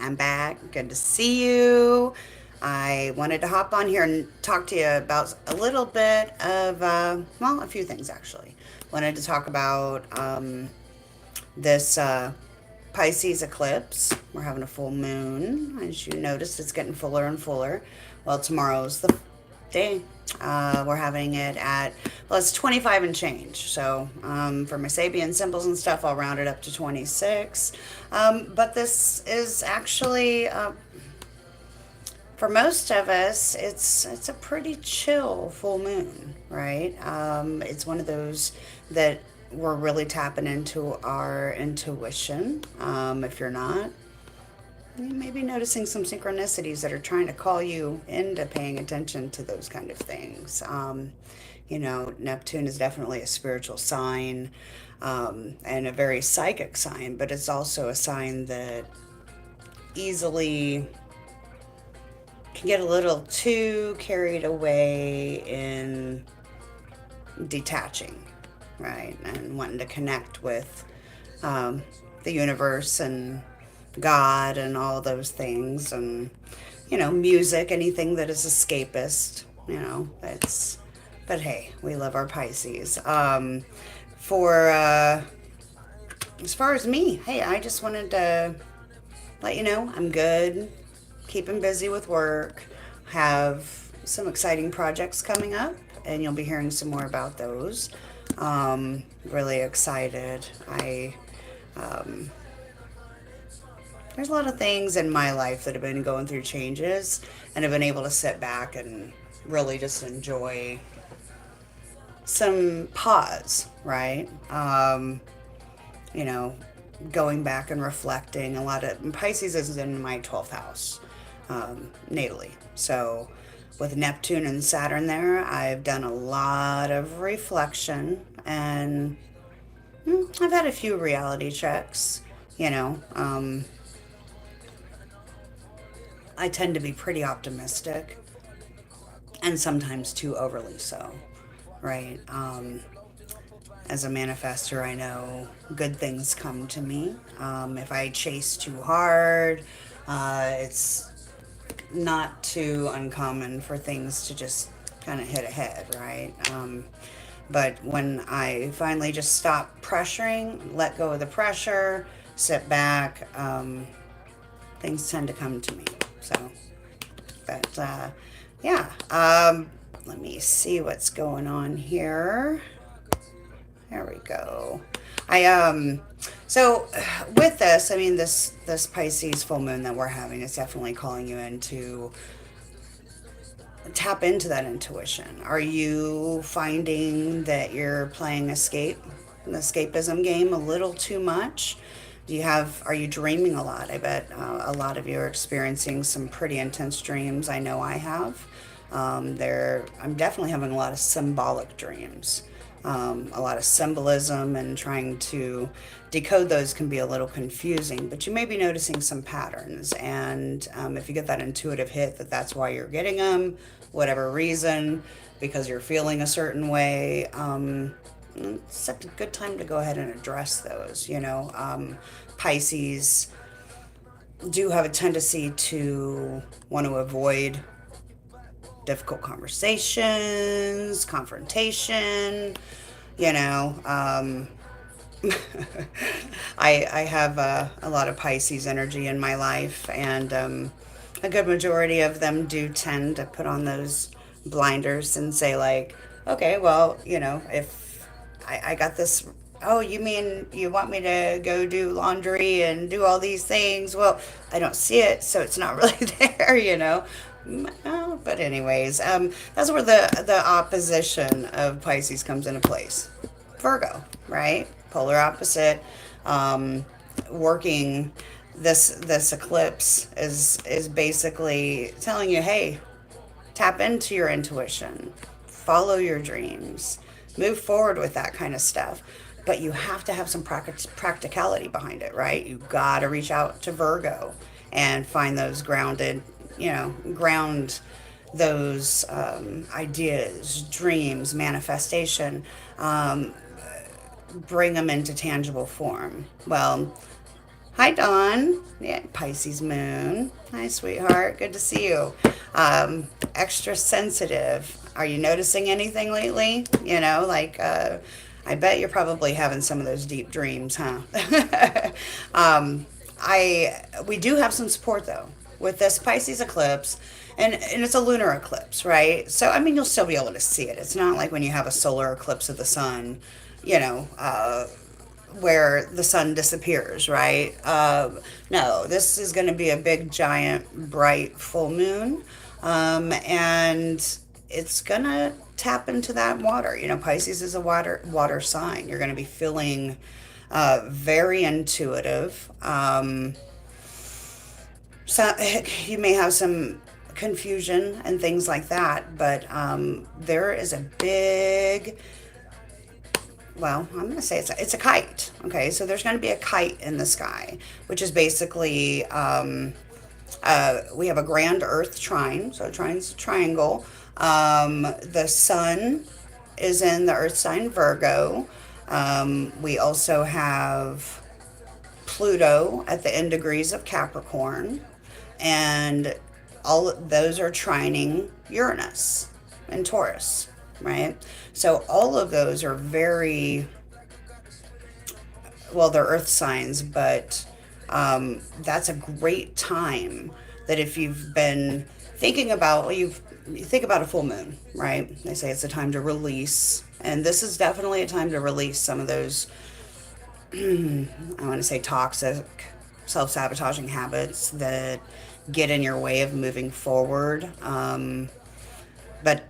I'm back. Good to see you. I wanted to hop on here and talk to you about a little bit of, well, a few things actually. Wanted to talk about this Pisces eclipse. We're having a full moon. As you noticed, it's getting fuller and fuller. Well, tomorrow's the day. We're having it at, well, it's 25 and change. So for my Sabian symbols and stuff, I'll round it up to 26. But this is actually, for most of us, it's a pretty chill full moon, right? It's one of those that we're really tapping into our intuition. If you're not, you may be noticing some synchronicities that are trying to call you into paying attention to those kind of things. Neptune is definitely a spiritual sign and a very psychic sign, but it's also a sign that easily can get a little too carried away in detaching, right? And wanting to connect with the universe and God and all those things, and music, anything that is escapist. That's. But hey, we love our Pisces. For as far as me, hey, I just wanted to let you know I'm good, keeping busy with work, have some exciting projects coming up, and you'll be hearing some more about those. Really excited. Um, there's a lot of things in my life that have been going through changes, and have been able to sit back and really just enjoy some pause, right? You know, Going back and reflecting. A lot of Pisces is in my 12th house, natally. So with Neptune and Saturn there, I've done a lot of reflection, and I've had a few reality checks. You know, um, I tend to be pretty optimistic, and sometimes too overly so, right? As a manifester, I know good things come to me. If I chase too hard, it's not too uncommon for things to just kind of hit ahead, right? But when I finally just stop pressuring, let go of the pressure, sit back, things tend to come to me. So, but yeah, let me see what's going on here. There we go. I so with this, I mean this Pisces full moon that we're having is definitely calling you into tap into that intuition. Are you finding that you're playing an escapism game a little too much? Are you dreaming a lot? I bet a lot of you are experiencing some pretty intense dreams. I know I have. I'm definitely having a lot of symbolic dreams. A lot of symbolism, and trying to decode those can be a little confusing, but you may be noticing some patterns. And if you get that intuitive hit that that's why you're getting them, whatever reason, because you're feeling a certain way, it's a good time to go ahead and address those. Pisces do have a tendency to want to avoid difficult conversations, confrontation. You know, um, I have a lot of Pisces energy in my life, and a good majority of them do tend to put on those blinders and say, like, okay, well, if I got this. Oh, you mean you want me to go do laundry and do all these things? Well, I don't see it, so it's not really there. Oh, but anyways, that's where the opposition of Pisces comes into place. Virgo, right? Polar opposite. Um, Working this eclipse is basically telling you, hey, tap into your intuition, follow your dreams, move forward with that kind of stuff. But you have to have some practicality behind it, right? You got to reach out to Virgo and find those ground those ideas, dreams, manifestation, bring them into tangible form. Well, Hi, Dawn. Yeah, Pisces moon. Hi, sweetheart. Good to see you. Extra sensitive. Are you noticing anything lately? I bet you're probably having some of those deep dreams, huh? um, we do have some support though with this Pisces eclipse, and it's a lunar eclipse, right? So I mean, you'll still be able to see it. It's not like when you have a solar eclipse of the sun, you know, where the sun disappears, right? No, this is going to be a big, giant, bright full moon, and it's going to tap into that water. You know, Pisces is a water sign. You're going to be feeling very intuitive. So you may have some confusion and things like that, but there is a big, well, I'm going to say it's a kite. Okay, so there's going to be a kite in the sky, which is basically we have a Grand Earth Trine. So a trine's a triangle. The sun is in the Earth sign Virgo. We also have Pluto at the end degrees of Capricorn, and all those are trining Uranus and Taurus, right? So all of those are very, well, they're earth signs, but that's a great time that if you've been thinking about, well, you think about a full moon, right? They say it's a time to release, and this is definitely a time to release some of those, I want to say toxic, self sabotaging habits that get in your way of moving forward. But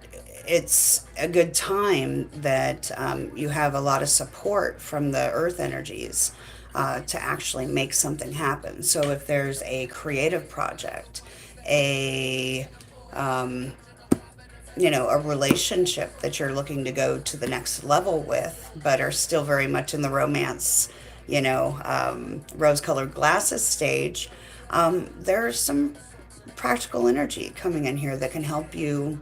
it's a good time that you have a lot of support from the earth energies to actually make something happen. So if there's a creative project, a a relationship that you're looking to go to the next level with, but are still very much in the romance, rose colored glasses stage, there's some practical energy coming in here that can help you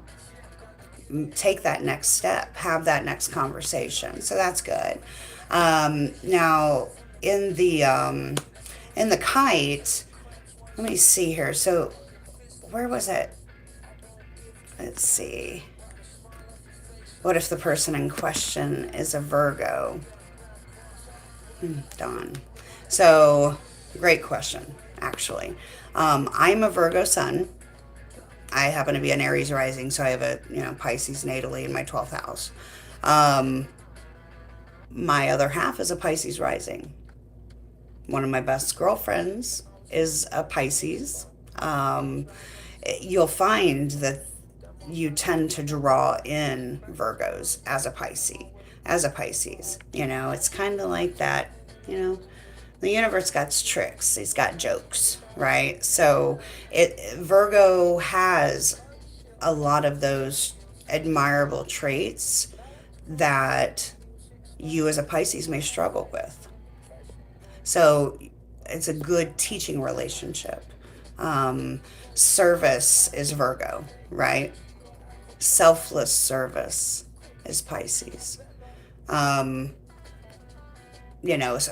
take that next step, have that next conversation. So that's good. Now, in the kite, let me see here. So, where was it? Let's see. What if the person in question is a Virgo? Dawn. So, great question, actually. I'm a Virgo sun. I happen to be an Aries rising, so I have a Pisces natally in my 12th house. My other half is a Pisces rising. One of my best girlfriends is a Pisces. You'll find that you tend to draw in Virgos as a Pisces. It's kind of like that. The universe got tricks. He's got jokes, right? So Virgo has a lot of those admirable traits that you as a Pisces may struggle with. So it's a good teaching relationship. Service is Virgo, right? Selfless service is Pisces.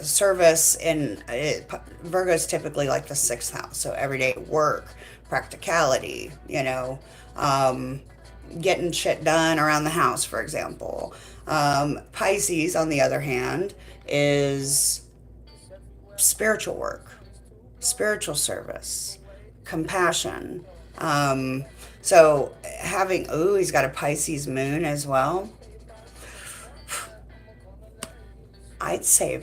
Service in Virgo is typically like the sixth house. So everyday work, practicality, getting shit done around the house, for example. Pisces, on the other hand, is spiritual work, spiritual service, compassion. So he's got a Pisces moon as well. I'd say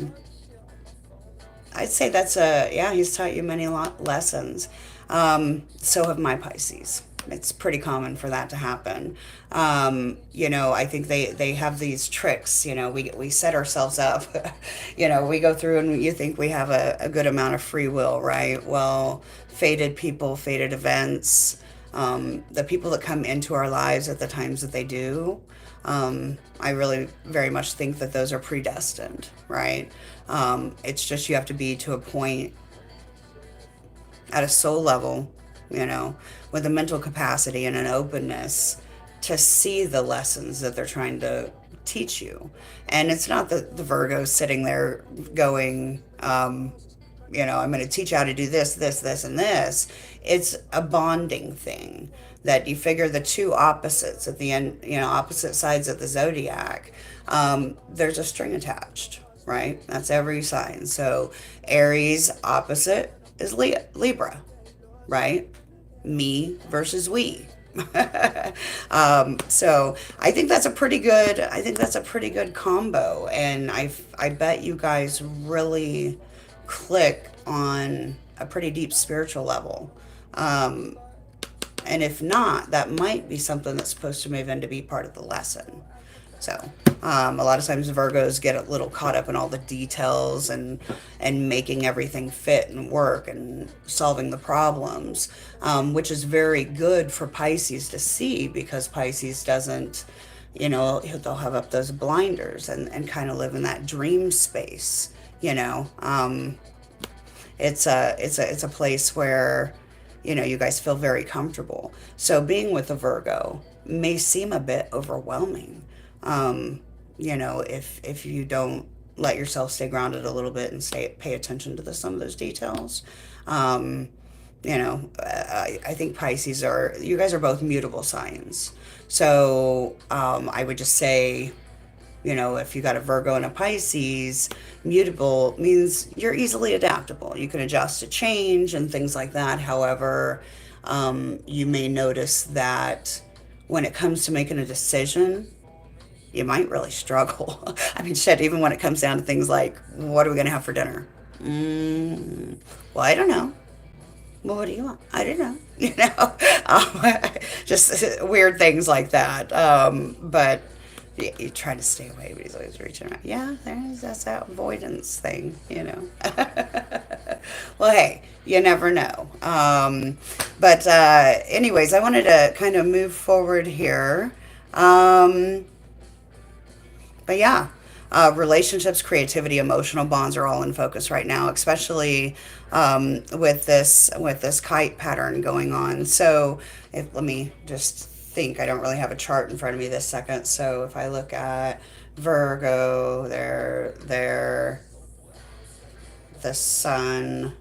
he's taught you many lessons. So have my Pisces. It's pretty common for that to happen. I think they have these tricks. We set ourselves up. We go through and you think we have a good amount of free will, right? Well, fated people, fated events, the people that come into our lives at the times that they do, I really very much think that those are predestined, right? It's just you have to be to a point at a soul level, with a mental capacity and an openness to see the lessons that they're trying to teach you. And it's not the Virgo sitting there going, I'm going to teach you how to do this, this, this, and this. It's a bonding thing that you figure the two opposites at the end, opposite sides of the zodiac. There's a string attached, right? That's every sign. So Aries opposite is Libra, right? Me versus we. So I think that's a pretty good combo, and I bet you guys really click on a pretty deep spiritual level. Um, and if not, that might be something that's supposed to move in to be part of the lesson. So, a lot of times Virgos get a little caught up in all the details and making everything fit and work and solving the problems, which is very good for Pisces to see, because Pisces doesn't, they'll have up those blinders and kind of live in that dream space. It's a place where you guys feel very comfortable. So being with a Virgo may seem a bit overwhelming. If you don't let yourself stay grounded a little bit and pay attention to some of those details. I think you guys are both mutable signs. So I would just say, if you got a Virgo and a Pisces, mutable means you're easily adaptable. You can adjust to change and things like that. However, you may notice that when it comes to making a decision, you might really struggle. I mean, shit, even when it comes down to things like, what are we going to have for dinner? Well, I don't know. Well, what do you want? I don't know. Just weird things like that. But you try to stay away, but he's always reaching around. Yeah, that's that avoidance thing. Well, hey, you never know. But anyways, I wanted to kind of move forward here. But yeah, relationships, creativity, emotional bonds are all in focus right now, especially with this kite pattern going on. So let me just think. I don't really have a chart in front of me this second. So if I look at Virgo, the sun.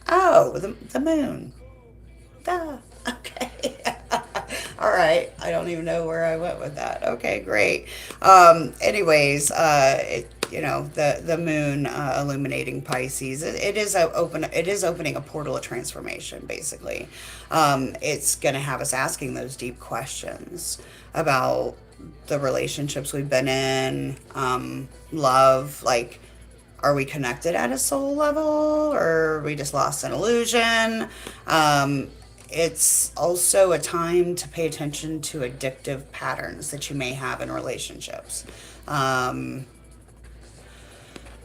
Oh, the moon. Duh. Okay. All right. I don't even know where I went with that. Okay, great. Anyways, the moon illuminating Pisces. It is opening a portal of transformation. Basically, it's going to have us asking those deep questions about the relationships we've been in, love, like. Are we connected at a soul level, or are we just lost in illusion? It's also a time to pay attention to addictive patterns that you may have in relationships.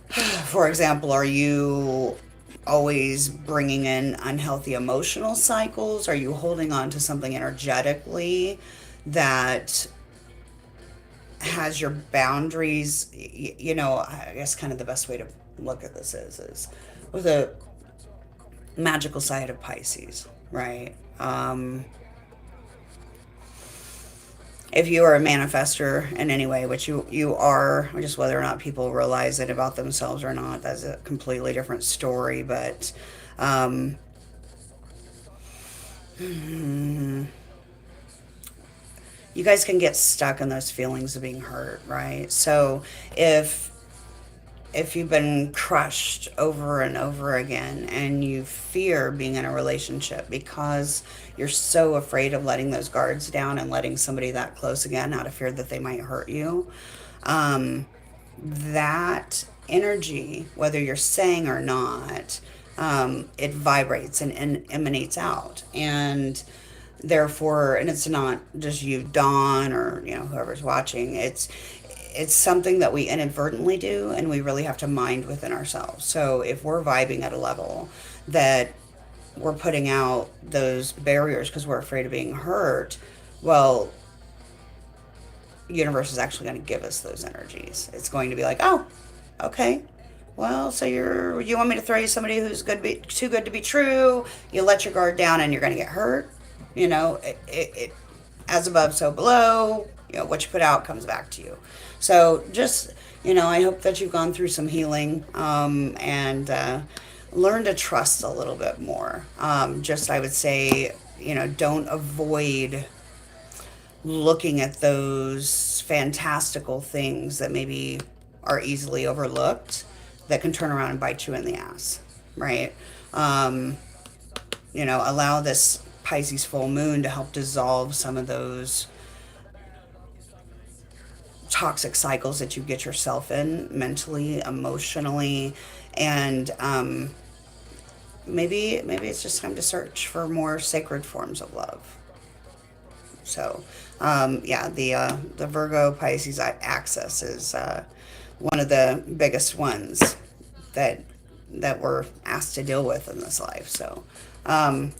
For example, are you always bringing in unhealthy emotional cycles? Are you holding on to something energetically that has your boundaries? I guess kind of the best way to look at this is with a magical side of Pisces, right? If you are a manifester in any way, which you are, just whether or not people realize it about themselves or not, that's a completely different story. But you guys can get stuck in those feelings of being hurt, right? So if you've been crushed over and over again and you fear being in a relationship because you're so afraid of letting those guards down and letting somebody that close again out of fear that they might hurt you, that energy, whether you're saying or not, it vibrates and emanates out. And therefore, and it's not just you, Dawn, or whoever's watching, it's something that we inadvertently do, and we really have to mind within ourselves. So if we're vibing at a level that we're putting out those barriers because we're afraid of being hurt, well, universe is actually going to give us those energies. It's going to be like, oh, okay, well, so you want me to throw you somebody who's too good to be true? You let your guard down and you're going to get hurt. As above, so below. What you put out comes back to you. So just I hope that you've gone through some healing, and learn to trust a little bit more. Just, I would say, don't avoid looking at those fantastical things that maybe are easily overlooked that can turn around and bite you in the ass, right? Um, Allow this Pisces full moon to help dissolve some of those toxic cycles that you get yourself in mentally, emotionally, and maybe it's just time to search for more sacred forms of love. So, yeah, the Virgo Pisces axis is one of the biggest ones that we're asked to deal with in this life. So, um,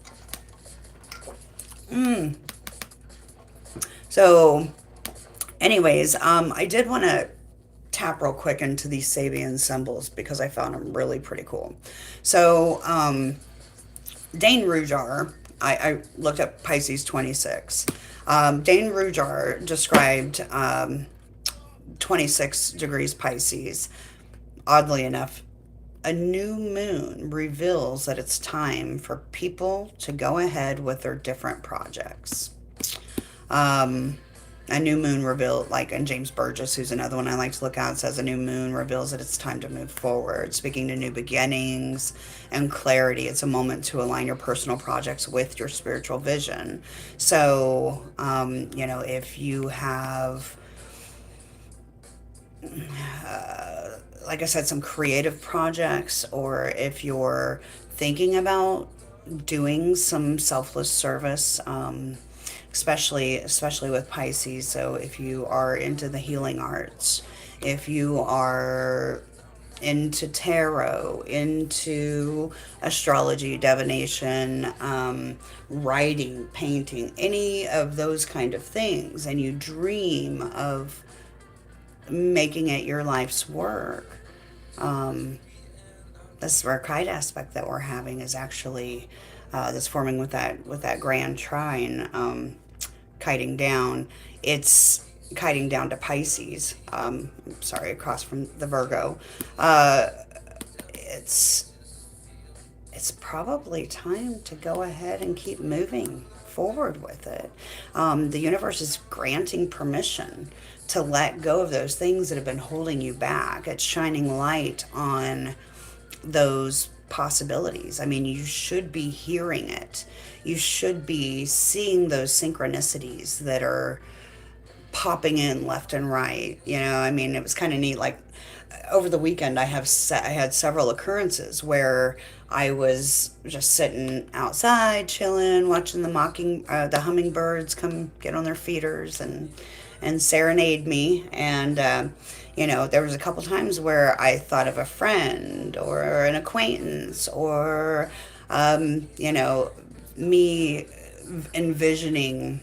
so anyways, I did want to tap real quick into these Sabian symbols because I found them really pretty cool. So, Dane Rujar, I looked up Pisces 26. Dane Rujar described 26 degrees Pisces. Oddly enough, a new moon reveals that it's time for people to go ahead with their different projects. Um, a new moon revealed, like, and James Burgess, who's another one I like to look at, says a new moon reveals that it's time to move forward, speaking to new beginnings and clarity. It's a moment to align your personal projects with your spiritual vision. So, if you have, like I said, some creative projects, or if you're thinking about doing some selfless service, especially with Pisces. So if you are into the healing arts, if you are into tarot, into astrology, divination, writing, painting, any of those kind of things, and you dream of making it your life's work, um, this rare kite aspect that we're having is actually that's forming with that Grand Trine, kiting down. It's kiting down to Pisces. Sorry, across from the Virgo. Uh, it's it's probably time to go ahead and keep moving forward with it. The universe is granting permission to let go of those things that have been holding you back. It's shining light on those possibilities. I mean, you should be hearing it. You should be seeing those synchronicities that are popping in left and right. I mean, it was kind of neat. Like, over the weekend, I had several occurrences where I was just sitting outside, chilling, watching the hummingbirds come get on their feeders and serenade me. And there was a couple times where I thought of a friend or an acquaintance, or me envisioning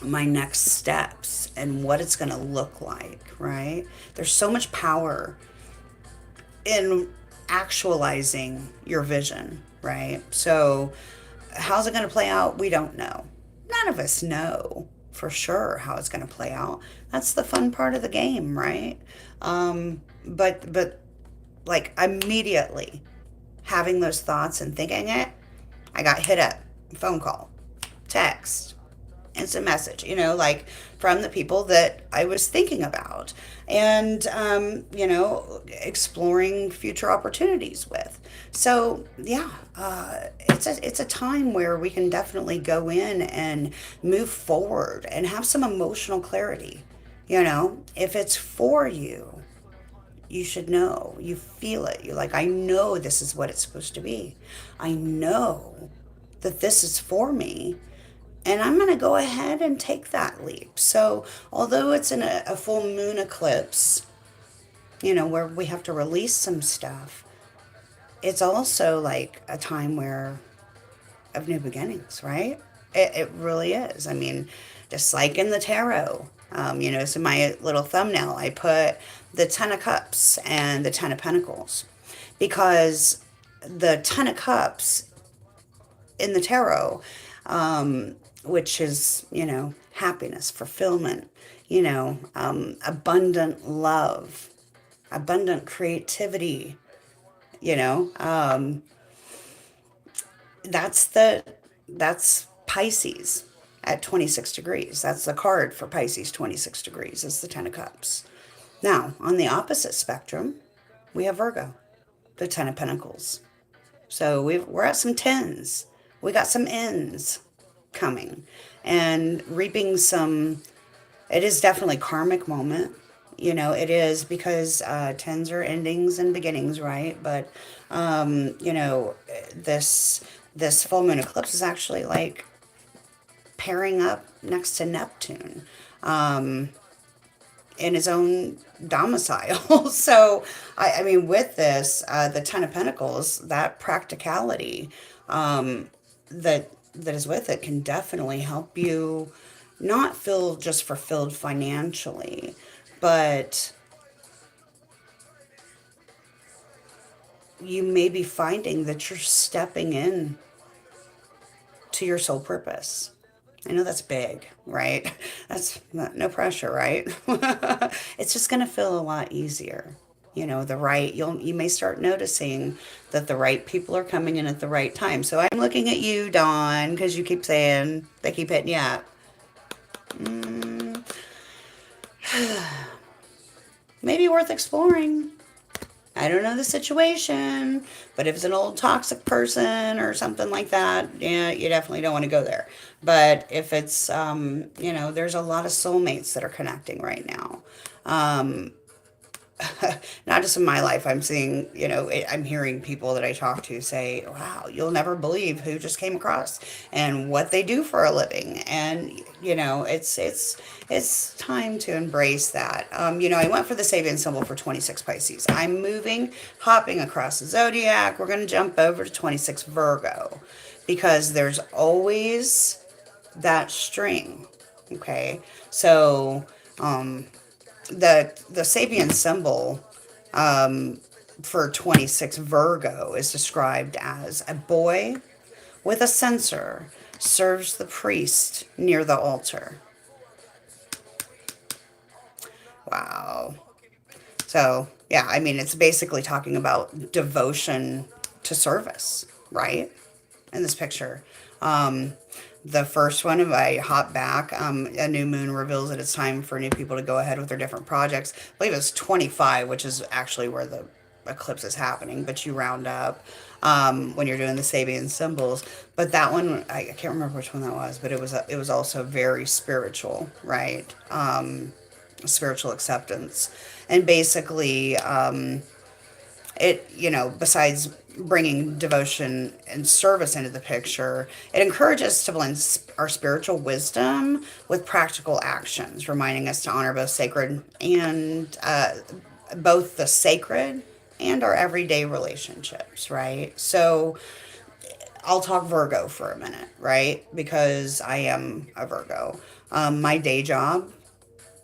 my next steps and what it's going to look like, right? There's so much power in actualizing your vision, right? So, how's it going to play out? We don't know. None of us know for sure how it's going to play out. That's the fun part of the game, right? But like, immediately having those thoughts and thinking it, I got hit up, phone call, text, instant message, like, from the people that I was thinking about, and exploring future opportunities with. So yeah, it's a time where we can definitely go in and move forward and have some emotional clarity. If it's for you, you should know. You feel it. You're like, I know this is what it's supposed to be. I know that this is for me, and I'm going to go ahead and take that leap. So, although it's in a full moon eclipse, where we have to release some stuff, it's also like a time of new beginnings, right? It really is. I mean, just like in the tarot, so my little thumbnail, I put the Ten of Cups and the Ten of Pentacles, because the Ten of Cups in the tarot, which is, happiness, fulfillment, abundant love, abundant creativity, you know. That's Pisces at 26 degrees. That's the card for Pisces 26 degrees. It's the 10 of cups. Now, on the opposite spectrum, we have Virgo, the 10 of pentacles. So we're at some tens. We got some ends coming and reaping some. It is definitely karmic moment. You know, it is because tens are endings and beginnings, right? But you know, this full moon eclipse is actually like pairing up next to Neptune in his own domicile. So, I mean, with this, the Ten of Pentacles, that practicality that is with it can definitely help you not feel just fulfilled financially, but you may be finding that you're stepping in to your soul purpose. I know that's big, right? That's no pressure, right? It's just going to feel a lot easier. You know, you may start noticing that the right people are coming in at the right time. So I'm looking at you, Dawn, because you keep saying they keep hitting you up. Mm, maybe worth exploring. I don't know the situation, but if it's an old toxic person or something like that, yeah, you definitely don't want to go there. But if it's, you know, there's a lot of soulmates that are connecting right now. Um, not just in my life, I'm seeing, you know, I'm hearing people that I talk to say, wow, you'll never believe who just came across and what they do for a living. And, you know, it's time to embrace that. You know, I went for the Sabian symbol for 26 Pisces. I'm hopping across the zodiac. We're going to jump over to 26 Virgo because there's always that string. Okay. So, the Sabian symbol for 26 Virgo is described as a boy with a censer serves the priest near the altar. Wow. So, yeah, I mean, it's basically talking about devotion to service, right? In this picture. Um, the first one, if I hop back, a new moon reveals that it's time for new people to go ahead with their different projects. I believe it's 25, which is actually where the eclipse is happening, but you round up when you're doing the Sabian symbols. But that one, I can't remember which one that was, but it was also very spiritual, right? Spiritual acceptance. And basically, it, you know, besides bringing devotion and service into the picture, it encourages us to blend our spiritual wisdom with practical actions, reminding us to honor both the sacred and our everyday relationships, right? So I'll talk Virgo for a minute, right? Because I am a Virgo. My day job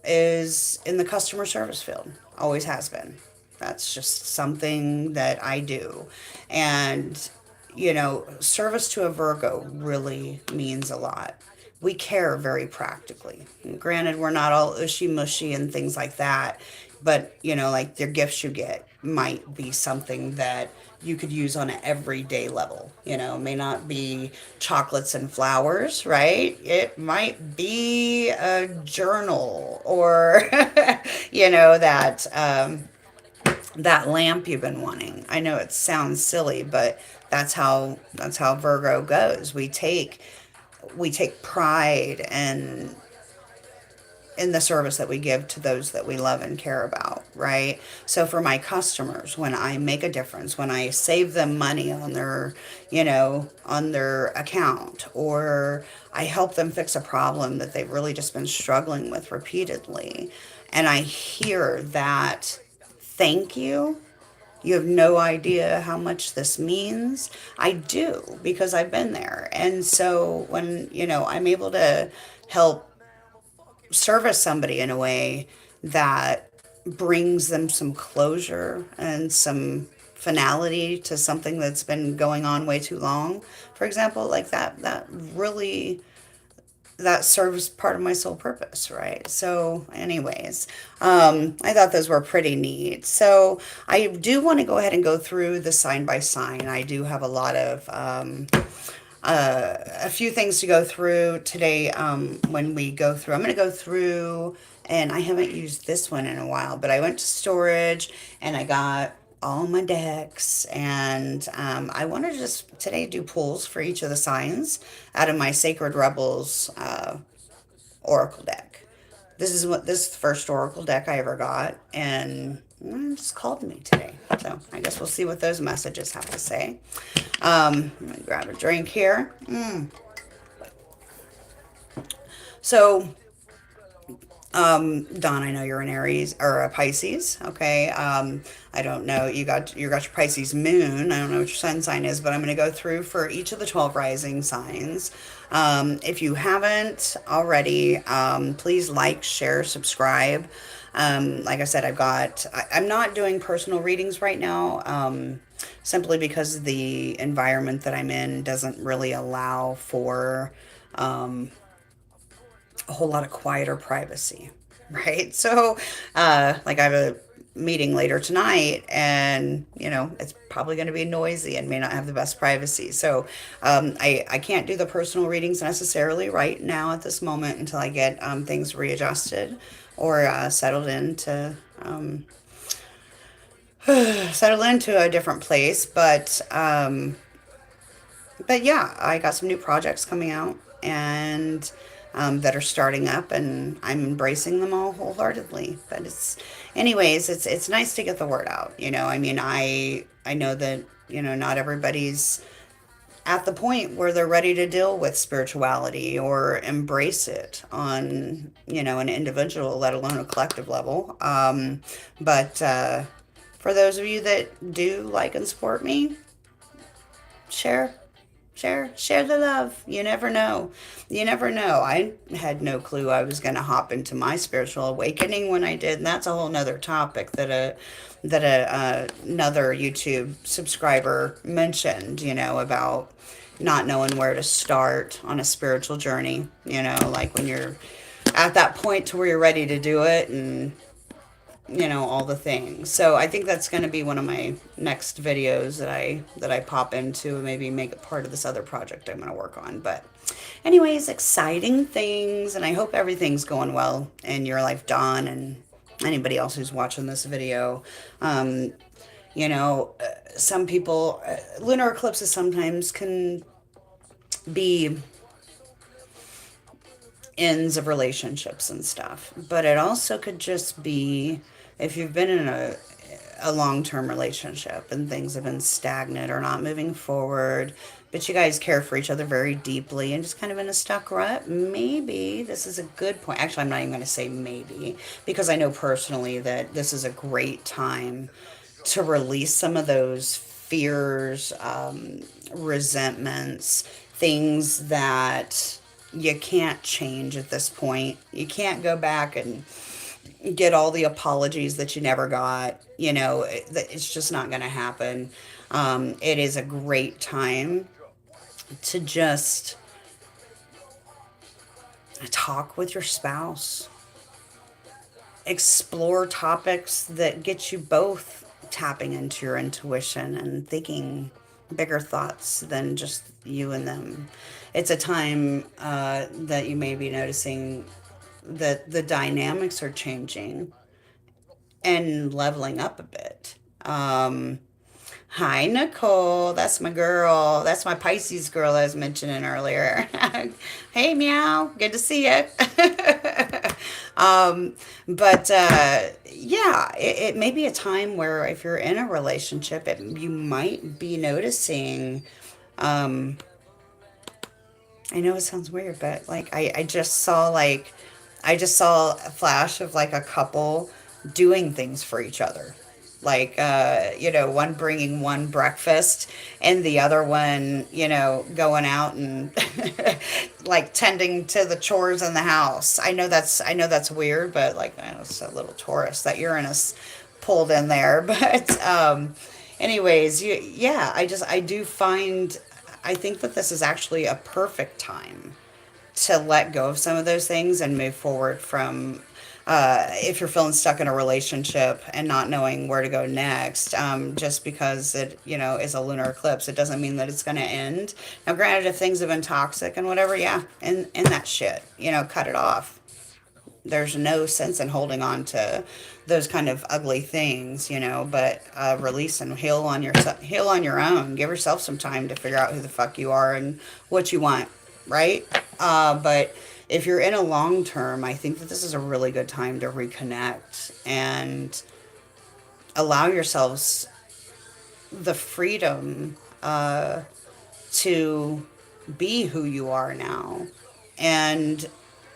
is in the customer service field, always has been. That's just something that I do. And, you know, service to a Virgo really means a lot. We care very practically. Granted, we're not all ushy mushy and things like that, but, you know, like the gifts you get might be something that you could use on an everyday level. You know, it may not be chocolates and flowers, right? It might be a journal or, you know, that lamp you've been wanting. I know it sounds silly, but that's how Virgo goes. We take pride in the service that we give to those that we love and care about, right? So for my customers, when I make a difference, when I save them money on their, you know, on their account, or I help them fix a problem that they've really just been struggling with repeatedly, and I hear that thank you have no idea how much this means. I do because I've been there. And so when, you know, I'm able to help service somebody in a way that brings them some closure and some finality to something that's been going on way too long, for example, like that really that serves part of my soul purpose, right? So, anyways, I thought those were pretty neat. So, I do want to go ahead and go through the sign by sign. I do have a lot of a few things to go through today. When we go through, I'm going to go through, and I haven't used this one in a while, but I went to storage and I got all my decks, and I want to just today do pulls for each of the signs out of my Sacred Rebels oracle deck. This is the first oracle deck I ever got, and it just called me today. So I guess we'll see what those messages have to say. Let me grab a drink here. So, Don, I know you're an Aries or a Pisces. Okay. I don't know. You got your Pisces moon. I don't know what your sun sign is, but I'm going to go through for each of the 12 rising signs. If you haven't already, please like, share, subscribe. Like I said, I'm not doing personal readings right now, simply because the environment that I'm in doesn't really allow for a whole lot of quieter privacy, right? So, like I have a meeting later tonight, and it's probably going to be noisy and may not have the best privacy. So, I can't do the personal readings necessarily right now at this moment until I get things readjusted or settled into a different place. But yeah, I got some new projects coming out, and that are starting up, and I'm embracing them all wholeheartedly. But it's nice to get the word out. I mean, I know that not everybody's at the point where they're ready to deal with spirituality or embrace it on an individual, let alone a collective level. But for those of you that do like and support me, share share the love. You never know. I had no clue I was going to hop into my spiritual awakening when I did, and that's a whole nother topic that another YouTube subscriber mentioned, about not knowing where to start on a spiritual journey, like when you're at that point to where you're ready to do it, and all the things. So I think that's going to be one of my next videos that I pop into, and maybe make it part of this other project I'm going to work on. But anyways, exciting things, and I hope everything's going well in your life, Dawn, and anybody else who's watching this video. Some people, lunar eclipses sometimes can be ends of relationships and stuff, but it also could just be if you've been in a long-term relationship and things have been stagnant or not moving forward, but you guys care for each other very deeply and just kind of in a stuck rut. Maybe this is a good point. Actually, I'm not even going to say maybe, because I know personally that this is a great time to release some of those fears, resentments, things that you can't change at this point. You can't go back and get all the apologies that you never got. It's just not going to happen. It is a great time to just talk with your spouse, explore topics that get you both tapping into your intuition and thinking bigger thoughts than just you and them. It's a time that you may be noticing that the dynamics are changing and leveling up a bit. Hi, Nicole. That's my girl. That's my Pisces girl I was mentioning earlier. Hey, meow. Good to see you. But yeah, it may be a time where if you're in a relationship, you might be noticing. I know it sounds weird, but like I just saw a flash of like a couple doing things for each other. Like, one bringing one breakfast and the other one, going out and like tending to the chores in the house. I know that's weird, but like, I know it's a little Taurus, that Uranus pulled in there. But, anyways, yeah, I do find, I think that this is actually a perfect time to let go of some of those things and move forward from, if you're feeling stuck in a relationship and not knowing where to go next, just because it, is a lunar eclipse, it doesn't mean that it's going to end. Now, granted, if things have been toxic and whatever, yeah, in that shit, cut it off. There's no sense in holding on to those kind of ugly things, but release and heal on your own. Give yourself some time to figure out who the fuck you are and what you want, right? But if you're in a long term, I think that this is a really good time to reconnect and allow yourselves the freedom to be who you are now and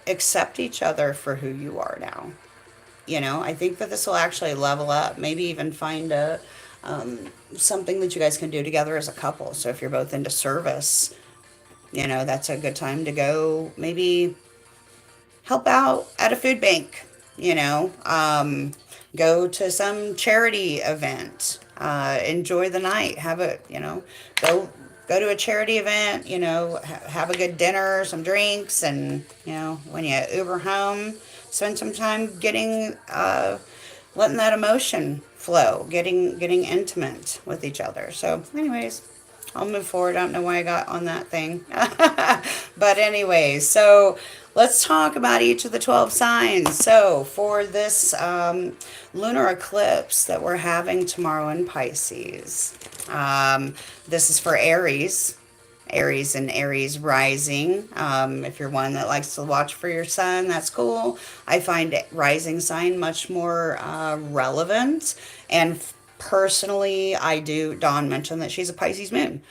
accept each other for who you are now. I think that this will actually level up. Maybe even find something that you guys can do together as a couple. So if you're both into service, that's a good time to go. Maybe help out at a food bank. Go to some charity event. Enjoy the night. Go to a charity event, have a good dinner, some drinks, and, when you Uber home, spend some time letting that emotion flow, getting intimate with each other. So anyways, I'll move forward. I don't know why I got on that thing. But anyways, so let's talk about each of the 12 signs. So for this lunar eclipse that we're having tomorrow in Pisces, this is for Aries. Aries and Aries rising. If you're one that likes to watch for your sun, that's cool. I find rising sign much more relevant. And personally, Dawn mentioned that she's a Pisces moon.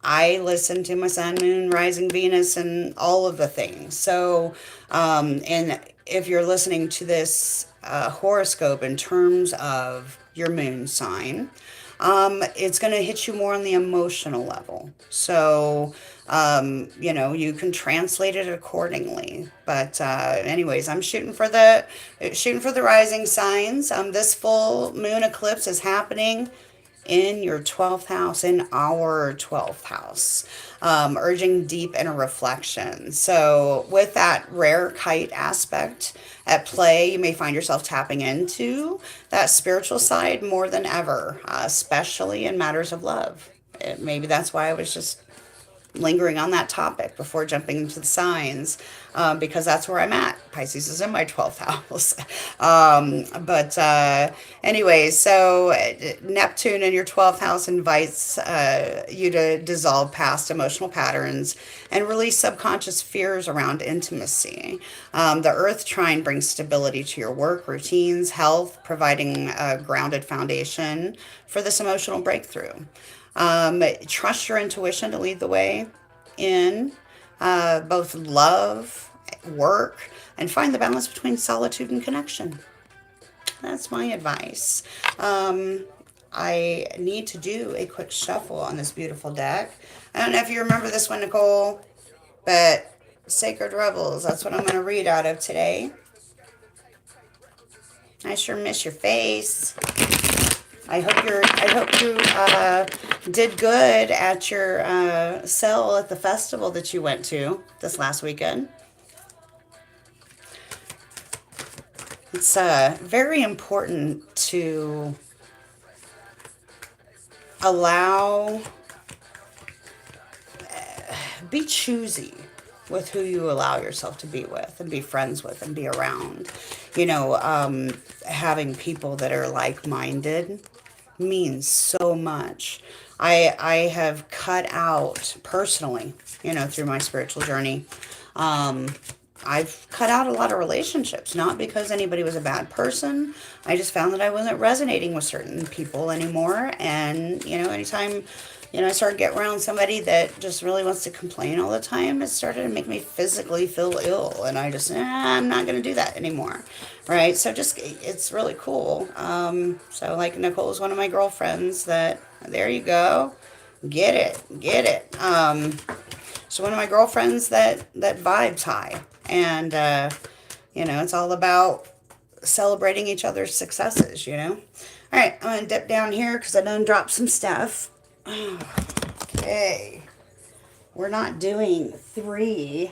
I listen to my sun, moon, rising Venus, and all of the things. So, and if you're listening to this horoscope in terms of your moon sign, it's going to hit you more on the emotional level. So, you can translate it accordingly. But anyways, I'm shooting for the rising signs. This full moon eclipse is happening in your 12th house, in our 12th house, urging deep inner reflection. So with that rare kite aspect at play, you may find yourself tapping into that spiritual side more than ever, especially in matters of love. Maybe that's why I was just lingering on that topic before jumping into the signs, because that's where I'm at. Pisces is in my 12th house. Anyways, so Neptune in your 12th house invites you to dissolve past emotional patterns and release subconscious fears around intimacy. The Earth Trine brings stability to your work, routines, health, providing a grounded foundation for this emotional breakthrough. Trust your intuition to lead the way in both love, work, and find the balance between solitude and connection. That's my advice. I need to do a quick shuffle on this beautiful deck. I don't know if you remember this one, Nicole, but Sacred Rebels, that's what I'm going to read out of today. I sure miss your face. I hope you did good at your sale at the festival that you went to this last weekend. It's very important to be choosy with who you allow yourself to be with and be friends with and be around. Having people that are like-minded means so much. I have cut out personally, through my spiritual journey, I've cut out a lot of relationships, not because anybody was a bad person. I just found that I wasn't resonating with certain people anymore. And, anytime, I started getting around somebody that just really wants to complain all the time, it started to make me physically feel ill. And I just, I'm not going to do that anymore. Right? So it's really cool. So like Nicole is one of my girlfriends that, there you go. Get it. So one of my girlfriends that vibes high. And, it's all about celebrating each other's successes, All right, I'm going to dip down here because I done dropped some stuff. Okay. We're not doing 3.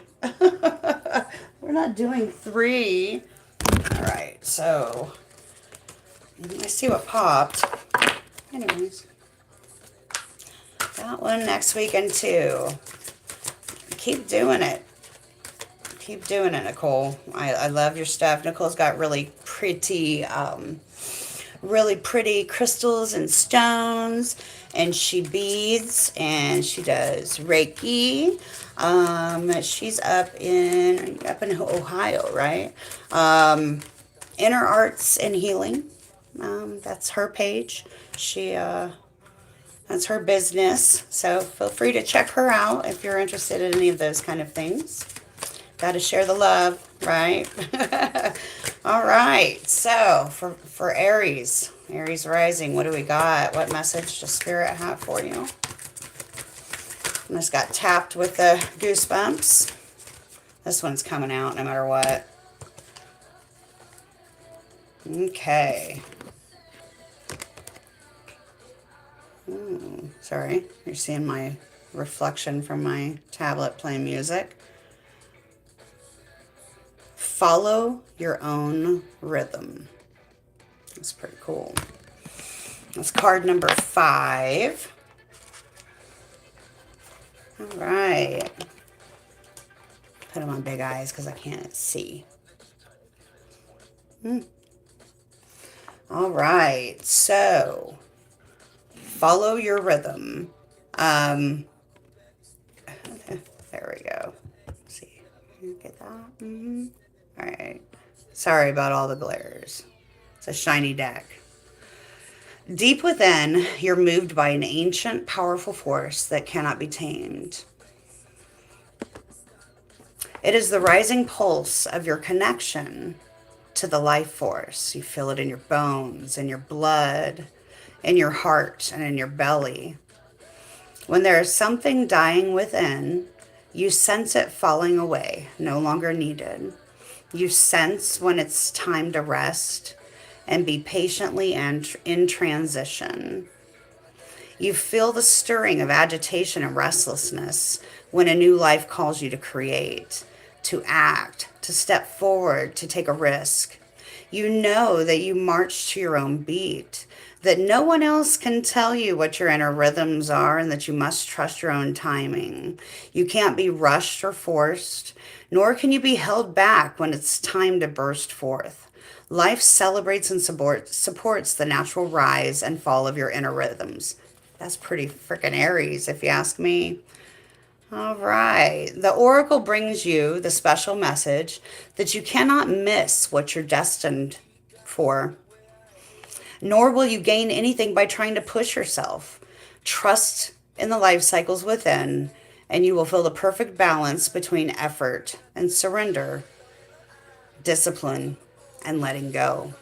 We're not doing 3. All right, so let's see what popped. Anyways, that one next weekend too. Keep doing it. Keep doing it, Nicole. I love your stuff. Nicole's got really pretty crystals and stones, and she beads, and she does Reiki. She's up in Ohio, right? Inner Arts and Healing. That's her page. That's her business. So feel free to check her out if you're interested in any of those kind of things. Got to share the love, right? All right. So for Aries rising, what do we got? What message does Spirit have for you? I just got tapped with the goosebumps. This one's coming out no matter what. Okay. Sorry, you're seeing my reflection from my tablet playing music. Follow your own rhythm. That's pretty cool. That's card number 5. All right. Put them on big eyes because I can't see. All right. So, follow your rhythm. There we go. Let's see. Get that? Mm-hmm. All right. Sorry about all the glares. It's a shiny deck. Deep within, you're moved by an ancient, powerful force that cannot be tamed. It is the rising pulse of your connection to the life force. You feel it in your bones, in your blood, in your heart, and in your belly. When there is something dying within, you sense it falling away, no longer needed. You sense when it's time to rest and be patiently in transition. You feel the stirring of agitation and restlessness when a new life calls you to create, to act, to step forward, to take a risk. You know that you march to your own beat, that no one else can tell you what your inner rhythms are, and that you must trust your own timing. You can't be rushed or forced, nor can you be held back when it's time to burst forth. Life celebrates and supports the natural rise and fall of your inner rhythms. That's pretty freaking Aries, if you ask me. All right. The oracle brings you the special message that you cannot miss what you're destined for, nor will you gain anything by trying to push yourself. Trust in the life cycles within, and you will feel the perfect balance between effort and surrender, discipline and letting go.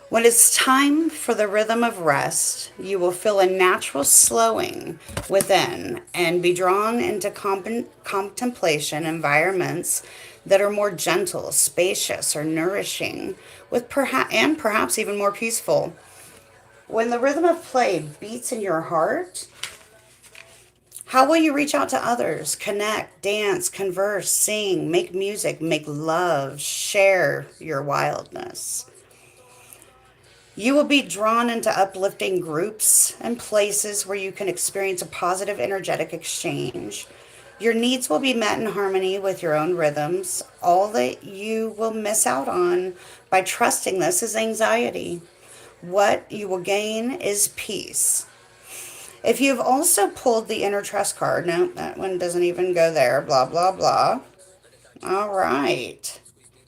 When it's time for the rhythm of rest, you will feel a natural slowing within and be drawn into contemplation environments that are more gentle, spacious, or nourishing, with perhaps even more peaceful. When the rhythm of play beats in your heart, how will you reach out to others, connect, dance, converse, sing, make music, make love, share your wildness? You will be drawn into uplifting groups and places where you can experience a positive energetic exchange. Your needs will be met in harmony with your own rhythms. All that you will miss out on by trusting this is anxiety. What you will gain is peace. If you've also pulled the inner trust card, no, that one doesn't even go there, blah, blah, blah. All right.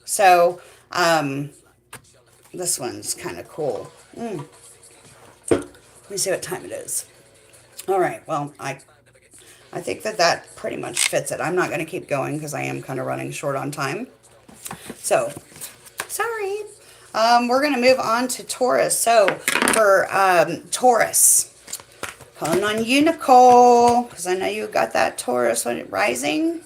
So, this one's kind of cool. Let me see what time it is. All right. Well, I think that pretty much fits it. I'm not going to keep going because I am kind of running short on time. So, sorry. We're going to move on to Taurus. So, for Taurus, Calling on you, Nicole, because I know you got that Taurus when it rising.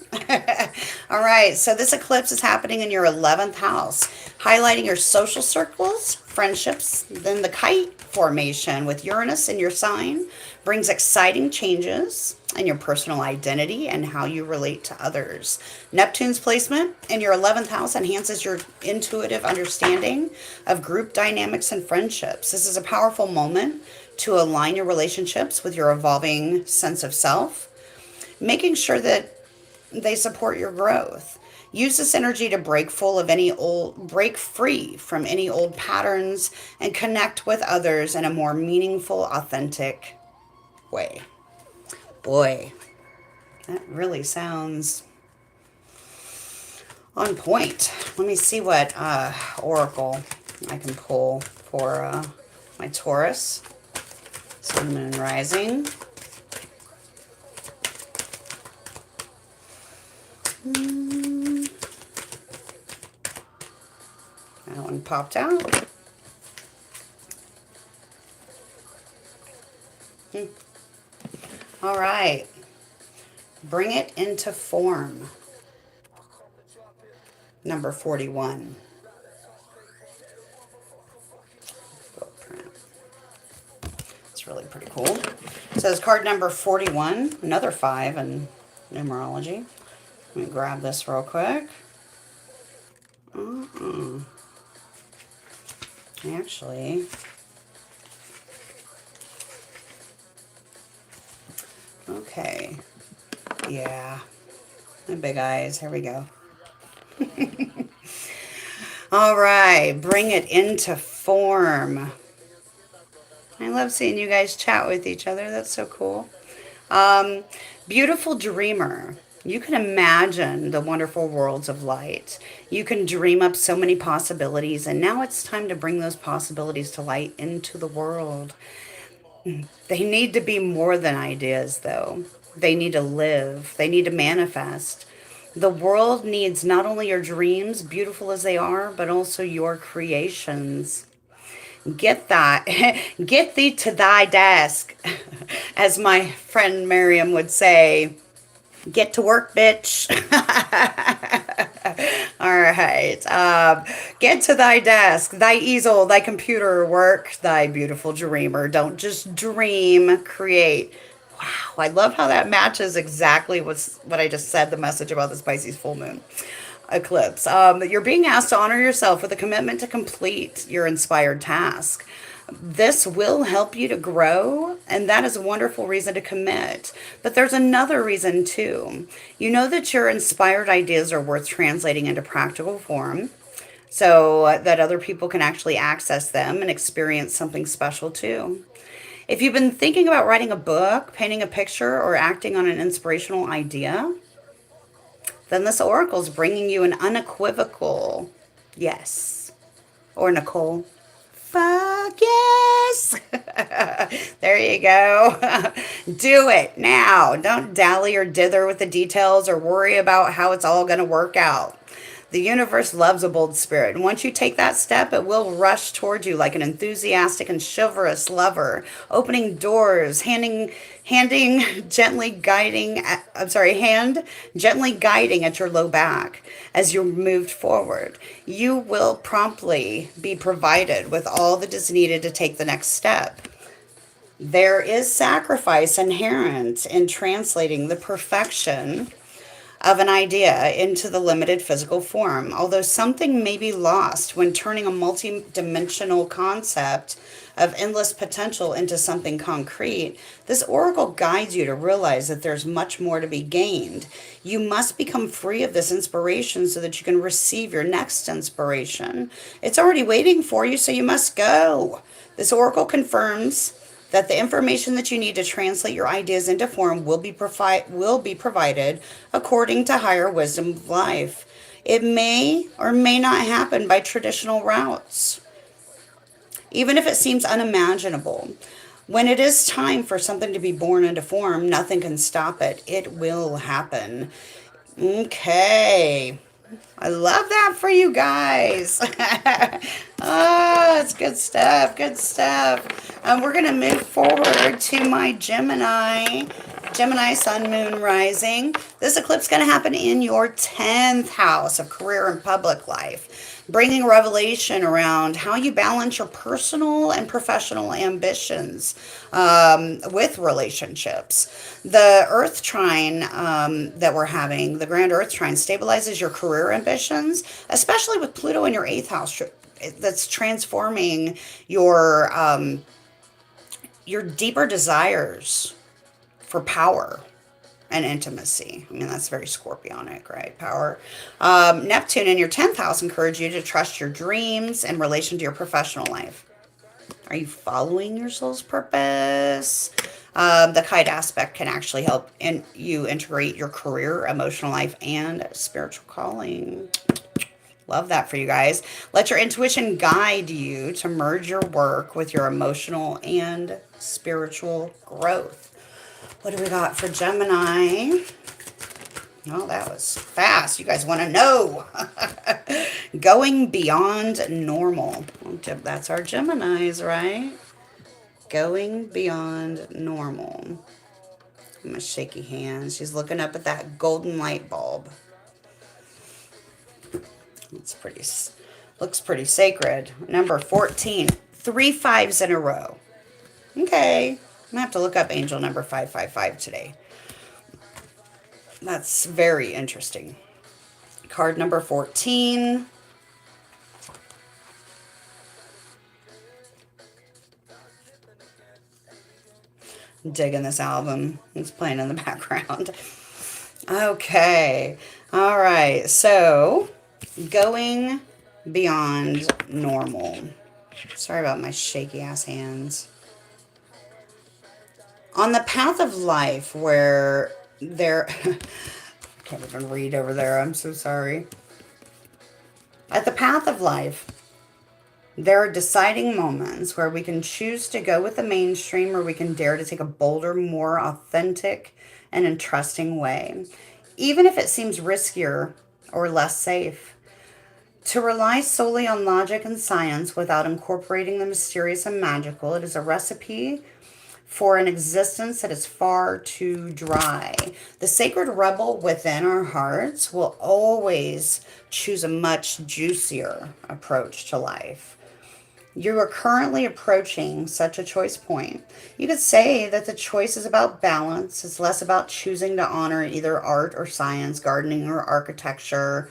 All right, so this eclipse is happening in your 11th house, highlighting your social circles, friendships. Then the kite formation with Uranus in your sign brings exciting changes in your personal identity and how you relate to others. Neptune's placement in your 11th house enhances your intuitive understanding of group dynamics and friendships. This is a powerful moment to align your relationships with your evolving sense of self, making sure that they support your growth. Use this energy to break free from any old patterns and connect with others in a more meaningful, authentic way. Boy, that really sounds on point. Let me see what oracle I can pull for my Taurus. Sun, Moon, Rising. That one popped out. All right. Bring it into form. Number 41. It's really pretty cool. So it's card number 41, another 5 in numerology. Let me grab this real quick. Actually, okay. Yeah. My big eyes. Here we go. All right. Bring it into form. I love seeing you guys chat with each other. That's so cool. Beautiful dreamer. You can imagine the wonderful worlds of light. You can dream up so many possibilities, and now it's time to bring those possibilities to light into the world. They need to be more than ideas, though. They need to live, they need to manifest. The world needs not only your dreams, beautiful as they are, but also your creations. Get that. Get thee to thy desk, as my friend Miriam would say. Get to work, bitch. All right. Get to thy desk, thy easel, thy computer, work, thy beautiful dreamer. Don't just dream, create. Wow. I love how that matches exactly what I just said, the message about this Pisces full moon eclipse. You're being asked to honor yourself with a commitment to complete your inspired task. This will help you to grow, and that is a wonderful reason to commit. But there's another reason too. You know that your inspired ideas are worth translating into practical form so that other people can actually access them and experience something special too. If you've been thinking about writing a book, painting a picture, or acting on an inspirational idea, then this oracle is bringing you an unequivocal yes. Or Nicole. Fuck yes. There you go. Do it now. Don't dally or dither with the details or worry about how it's all going to work out. The universe loves a bold spirit. And once you take that step, it will rush towards you like an enthusiastic and chivalrous lover, opening doors, hand gently guiding at your low back as you're moved forward. You will promptly be provided with all that is needed to take the next step. There is sacrifice inherent in translating the perfection of an idea into the limited physical form. Although something may be lost when turning a multi-dimensional concept of endless potential into something concrete, this oracle guides you to realize that there's much more to be gained. You must become free of this inspiration so that you can receive your next inspiration. It's already waiting for you, so you must go. This oracle confirms that the information that you need to translate your ideas into form will be provided according to higher wisdom of life. It may or may not happen by traditional routes, even if it seems unimaginable. When it is time for something to be born into form, nothing can stop it. It will happen. Okay. I love that for you guys. Oh, it's good stuff. Good stuff. We're going to move forward to my Gemini. Gemini, Sun, Moon, Rising. This eclipse is going to happen in your 10th house of career and public life, bringing revelation around how you balance your personal and professional ambitions with relationships. The Earth Trine that we're having, the Grand Earth Trine, stabilizes your career ambitions, especially with Pluto in your 8th house. That's transforming your deeper desires for power and intimacy. I mean, that's very scorpionic, right? Power. Neptune in your 10th house encourage you to trust your dreams in relation to your professional life. Are you following your soul's purpose? The Kite Aspect can actually help you integrate your career, emotional life, and spiritual calling. Love that for you guys. Let your intuition guide you to merge your work with your emotional and spiritual growth. What do we got for Gemini? Oh, that was fast. You guys want to know. Going beyond normal. That's our Geminis, right? Going beyond normal. My shaky hands. She's looking up at that golden light bulb. It's pretty, looks pretty sacred. Number 14. 3 5s in a row. Okay. I'm going to have to look up angel number 555 today. That's very interesting. Card number 14. I'm digging this album. It's playing in the background. Okay. All right. So, going beyond normal. Sorry about my shaky ass hands. On the path of life where there... I can't even read over there. I'm so sorry. At the path of life, there are deciding moments where we can choose to go with the mainstream, or we can dare to take a bolder, more authentic, and entrusting way, even if it seems riskier or less safe. To rely solely on logic and science without incorporating the mysterious and magical, it is a recipe for an existence that is far too dry. The sacred rebel within our hearts will always choose a much juicier approach to life. You are currently approaching such a choice point. You could say that the choice is about balance. It's less about choosing to honor either art or science, gardening or architecture,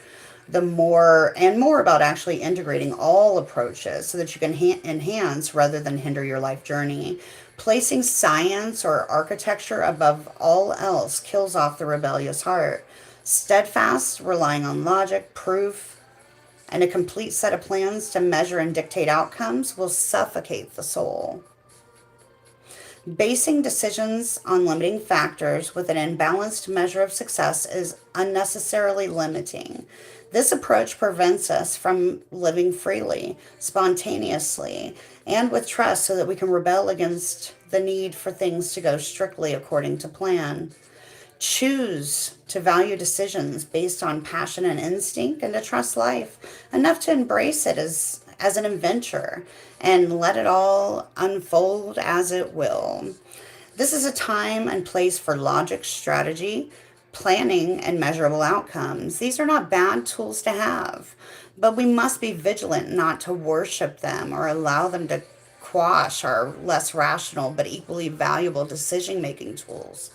more about actually integrating all approaches so that you can enhance rather than hinder your life journey. Placing science or architecture above all else kills off the rebellious heart. Steadfast, relying on logic, proof, and a complete set of plans to measure and dictate outcomes will suffocate the soul. Basing decisions on limiting factors with an imbalanced measure of success is unnecessarily limiting. This approach prevents us from living freely, spontaneously, and with trust so that we can rebel against the need for things to go strictly according to plan. Choose to value decisions based on passion and instinct, and to trust life enough to embrace it as an adventure and let it all unfold as it will. This is a time and place for logic, strategy, planning, and measurable outcomes. These are not bad tools to have, but we must be vigilant not to worship them or allow them to quash our less rational but equally valuable decision-making tools,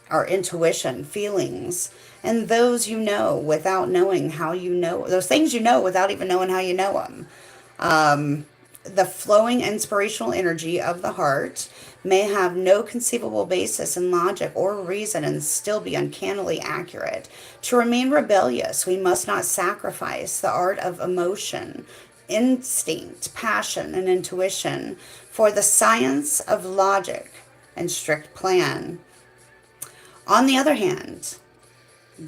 our intuition, feelings, and those you know without knowing how you know, those things you know without even knowing how you know them. The flowing inspirational energy of the heart may have no conceivable basis in logic or reason and still be uncannily accurate. To remain rebellious, we must not sacrifice the art of emotion, instinct, passion, and intuition for the science of logic and strict plan. On the other hand,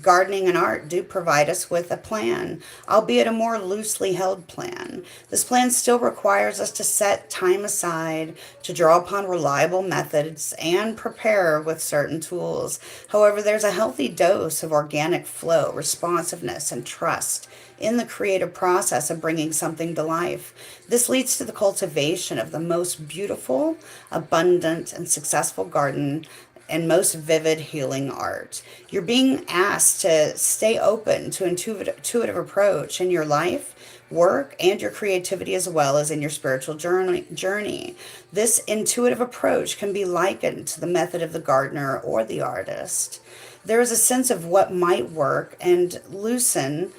gardening and art do provide us with a plan, albeit a more loosely held plan. This plan still requires us to set time aside to draw upon reliable methods and prepare with certain tools. However, there's a healthy dose of organic flow, responsiveness, and trust in the creative process of bringing something to life. This leads to the cultivation of the most beautiful, abundant, and successful garden and most vivid healing art. You're being asked to stay open to intuitive approach in your life, work, and your creativity as well as in your spiritual journey. This intuitive approach can be likened to the method of the gardener or the artist. There is a sense of what might work and loosen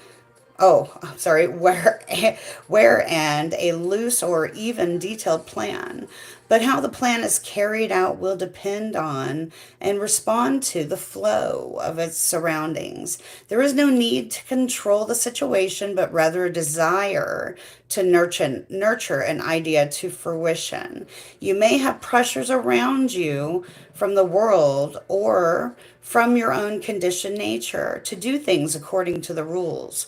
where and a loose or even detailed plan. But how the plan is carried out will depend on and respond to the flow of its surroundings. There is no need to control the situation, but rather a desire to nurture an idea to fruition. You may have pressures around you from the world or from your own conditioned nature to do things according to the rules,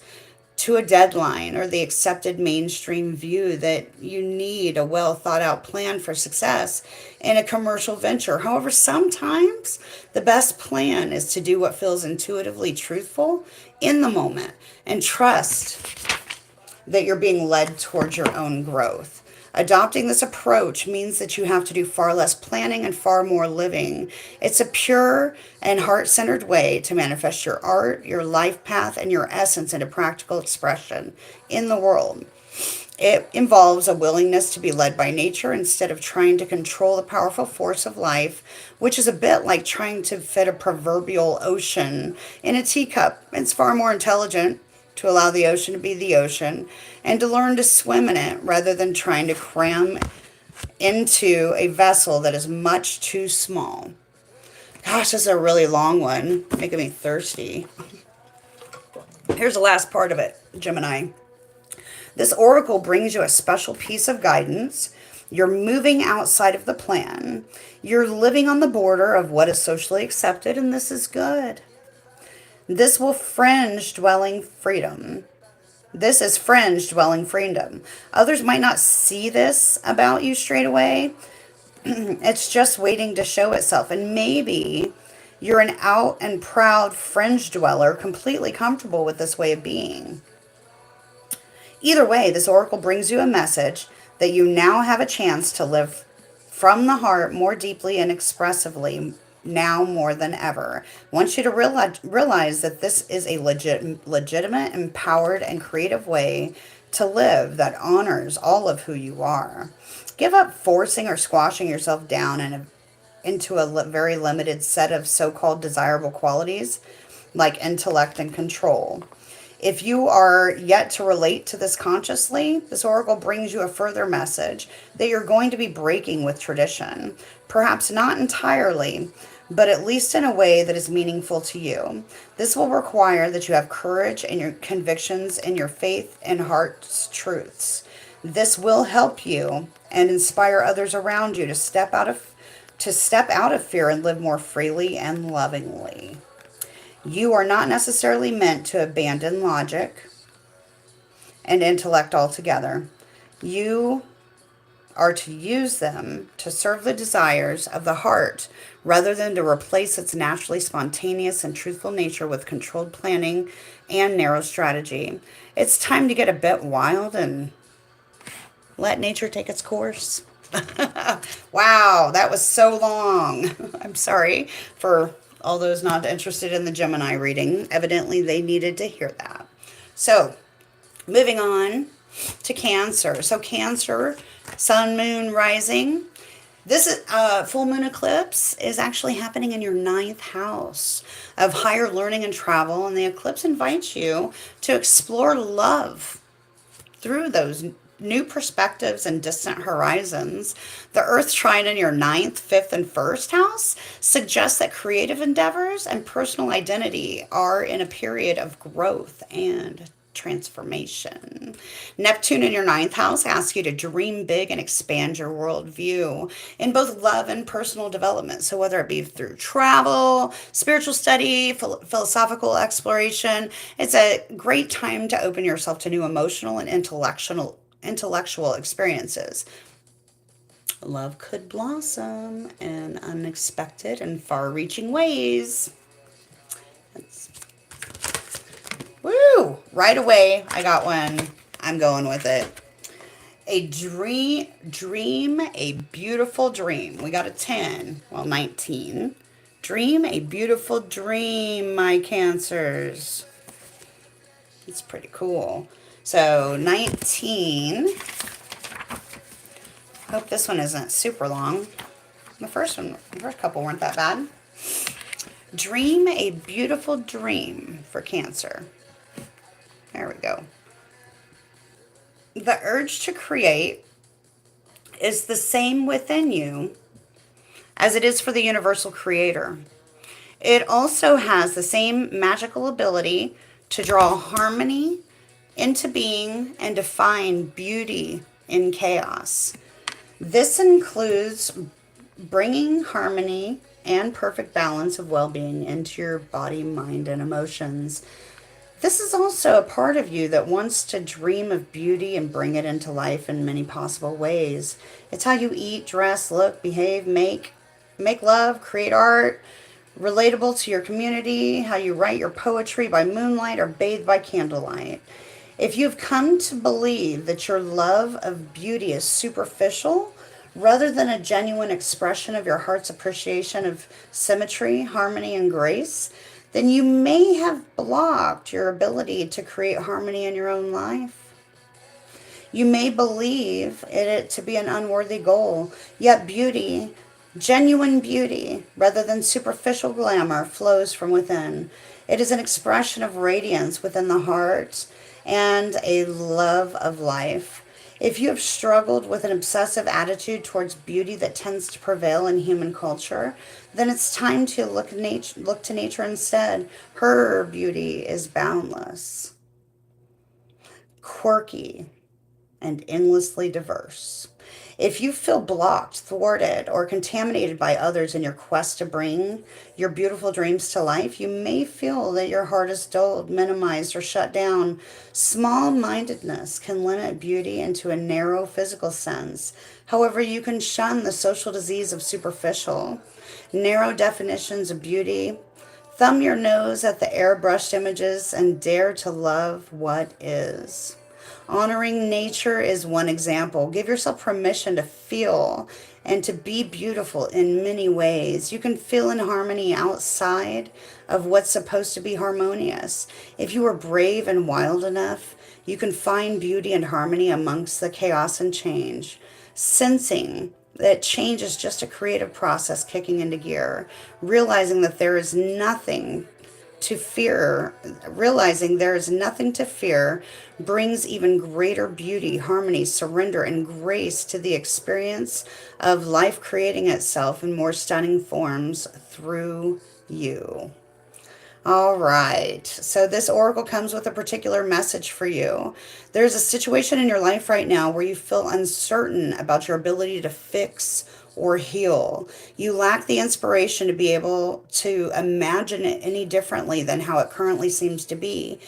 to a deadline, or the accepted mainstream view that you need a well thought out plan for success in a commercial venture. However, sometimes the best plan is to do what feels intuitively truthful in the moment and trust that you're being led towards your own growth. Adopting this approach means that you have to do far less planning and far more living. It's a pure and heart centered way to manifest your art, your life path, and your essence into practical expression in the world. It involves a willingness to be led by nature instead of trying to control the powerful force of life, which is a bit like trying to fit a proverbial ocean in a teacup. It's far more intelligent to allow the ocean to be the ocean and to learn to swim in it rather than trying to cram into a vessel that is much too small. Gosh, this is a really long one, making me thirsty. Here's the last part of it, Gemini. This oracle brings you a special piece of guidance. You're moving outside of the plan. You're living on the border of what is socially accepted, and this is good. This will fringe dwelling freedom. This is fringe dwelling freedom. Others might not see this about you straight away. It's just waiting to show itself. And maybe you're an out and proud fringe dweller, completely comfortable with this way of being. Either way, this oracle brings you a message that you now have a chance to live from the heart more deeply and expressively now more than ever. I want you to realize that this is a legitimate, empowered, and creative way to live that honors all of who you are. Give up forcing or squashing yourself down into a very limited set of so-called desirable qualities like intellect and control. If you are yet to relate to this consciously, this oracle brings you a further message that you're going to be breaking with tradition. Perhaps not entirely, but at least in a way that is meaningful to you. This will require that you have courage in your convictions and your faith and heart's truths. This will help you and inspire others around you to step out of fear and live more freely and lovingly. You are not necessarily meant to abandon logic and intellect altogether. You are to use them to serve the desires of the heart rather than to replace its naturally spontaneous and truthful nature with controlled planning and narrow strategy. It's time to get a bit wild and let nature take its course. Wow, that was so long. I'm sorry for all those not interested in the Gemini reading. Evidently, they needed to hear that. So, moving on to Cancer. So, Cancer, Sun, Moon, Rising. This is, full moon eclipse is actually happening in your 9th house of higher learning and travel. And the eclipse invites you to explore love through those new perspectives and distant horizons. The Earth Trine in your 9th, 5th, and 1st house suggests that creative endeavors and personal identity are in a period of growth and transformation. Neptune in your ninth house asks you to dream big and expand your worldview in both love and personal development. So, whether it be through travel, spiritual study, philosophical exploration, it's a great time to open yourself to new emotional and intellectual experiences. Love could blossom in unexpected and far-reaching ways. That's, woo! Right away, I got one. I'm going with it. A dream a beautiful dream. We got a 10, well, 19. Dream a beautiful dream, my Cancers. It's pretty cool. So 19. Hope this one isn't super long. The first couple weren't that bad. Dream a beautiful dream for Cancer. There we go. The urge to create is the same within you as it is for the universal creator. It also has the same magical ability to draw harmony into being and define beauty in chaos. This includes bringing harmony and perfect balance of well-being into your body, mind, and emotions. This is also a part of you that wants to dream of beauty and bring it into life in many possible ways. It's how you eat, dress, look, behave, make love, create art, relatable to your community, how you write your poetry by moonlight or bathe by candlelight. If you've come to believe that your love of beauty is superficial rather than a genuine expression of your heart's appreciation of symmetry, harmony, and grace, then you may have blocked your ability to create harmony in your own life. You may believe it to be an unworthy goal, yet beauty, genuine beauty, rather than superficial glamour, flows from within. It is an expression of radiance within the heart and a love of life. If you have struggled with an obsessive attitude towards beauty that tends to prevail in human culture, then it's time to look to nature instead. Her beauty is boundless, quirky, and endlessly diverse. If you feel blocked, thwarted, or contaminated by others in your quest to bring your beautiful dreams to life, you may feel that your heart is dulled, minimized, or shut down. Small-mindedness can limit beauty into a narrow physical sense. However, you can shun the social disease of superficial, narrow definitions of beauty. Thumb your nose at the airbrushed images and dare to love what is. Honoring nature is one example. Give yourself permission to feel and to be beautiful in many ways. You can feel in harmony outside of what's supposed to be harmonious. If you are brave and wild enough, you can find beauty and harmony amongst the chaos and change. Sensing that change is just a creative process kicking into gear. Realizing that there is nothing to fear, realizing there is nothing to fear brings even greater beauty, harmony, surrender, and grace to the experience of life creating itself in more stunning forms through you. All right, so this oracle comes with a particular message for you. There's a situation in your life right now where you feel uncertain about your ability to fix or heal. You lack the inspiration to be able to imagine it any differently than how it currently seems to be.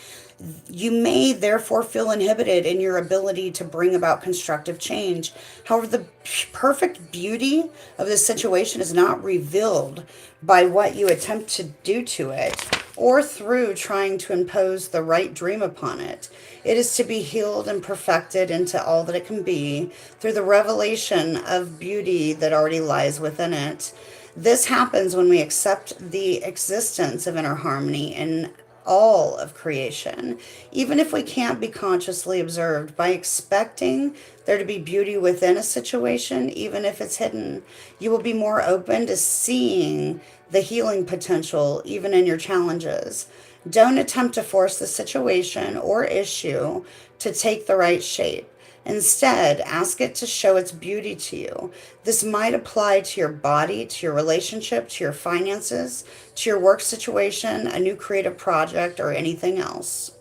You may therefore feel inhibited in your ability to bring about constructive change. However, the perfect beauty of this situation is not revealed by what you attempt to do to it or through trying to impose the right dream upon it. It is to be healed and perfected into all that it can be through the revelation of beauty that already lies within it. This happens when we accept the existence of inner harmony in all of creation, even if we can't be consciously observed. By expecting there to be beauty within a situation, even if it's hidden, you will be more open to seeing the healing potential even in your challenges. Don't attempt to force the situation or issue to take the right shape. Instead, ask it to show its beauty to you. This might apply to your body, to your relationship, to your finances, to your work situation, a new creative project, or anything else.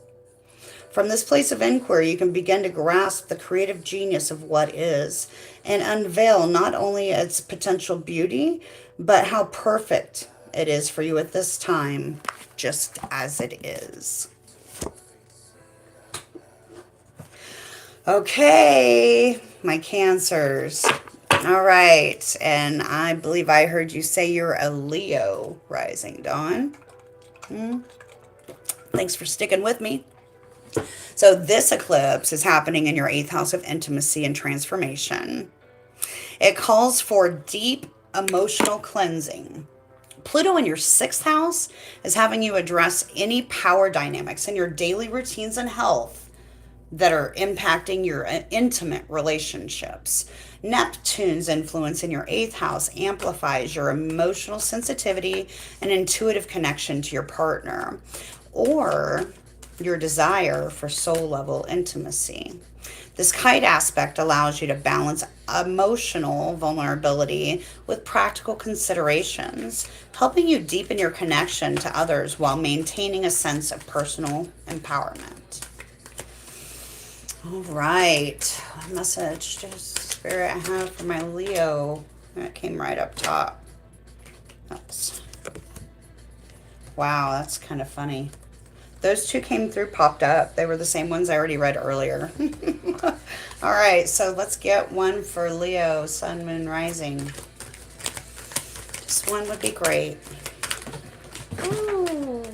From this place of inquiry, you can begin to grasp the creative genius of what is and unveil not only its potential beauty, but how perfect it is for you at this time, just as it is. Okay, my Cancers. All right, and I believe I heard you say you're a Leo rising, Dawn. Thanks for sticking with me. So this eclipse is happening in your 8th house of intimacy and transformation. It calls for deep emotional cleansing. Pluto in your 6th house is having you address any power dynamics in your daily routines and health that are impacting your intimate relationships. Neptune's influence in your 8th house amplifies your emotional sensitivity and intuitive connection to your partner, or your desire for soul level intimacy. This kite aspect allows you to balance emotional vulnerability with practical considerations, helping you deepen your connection to others while maintaining a sense of personal empowerment. All right, what message does Spirit have for my Leo? That came right up top. Wow, that's kind of funny. Those two came through, popped up. They were the same ones I already read earlier. All right, so let's get one for Leo, Sun, Moon, Rising. This one would be great. Ooh.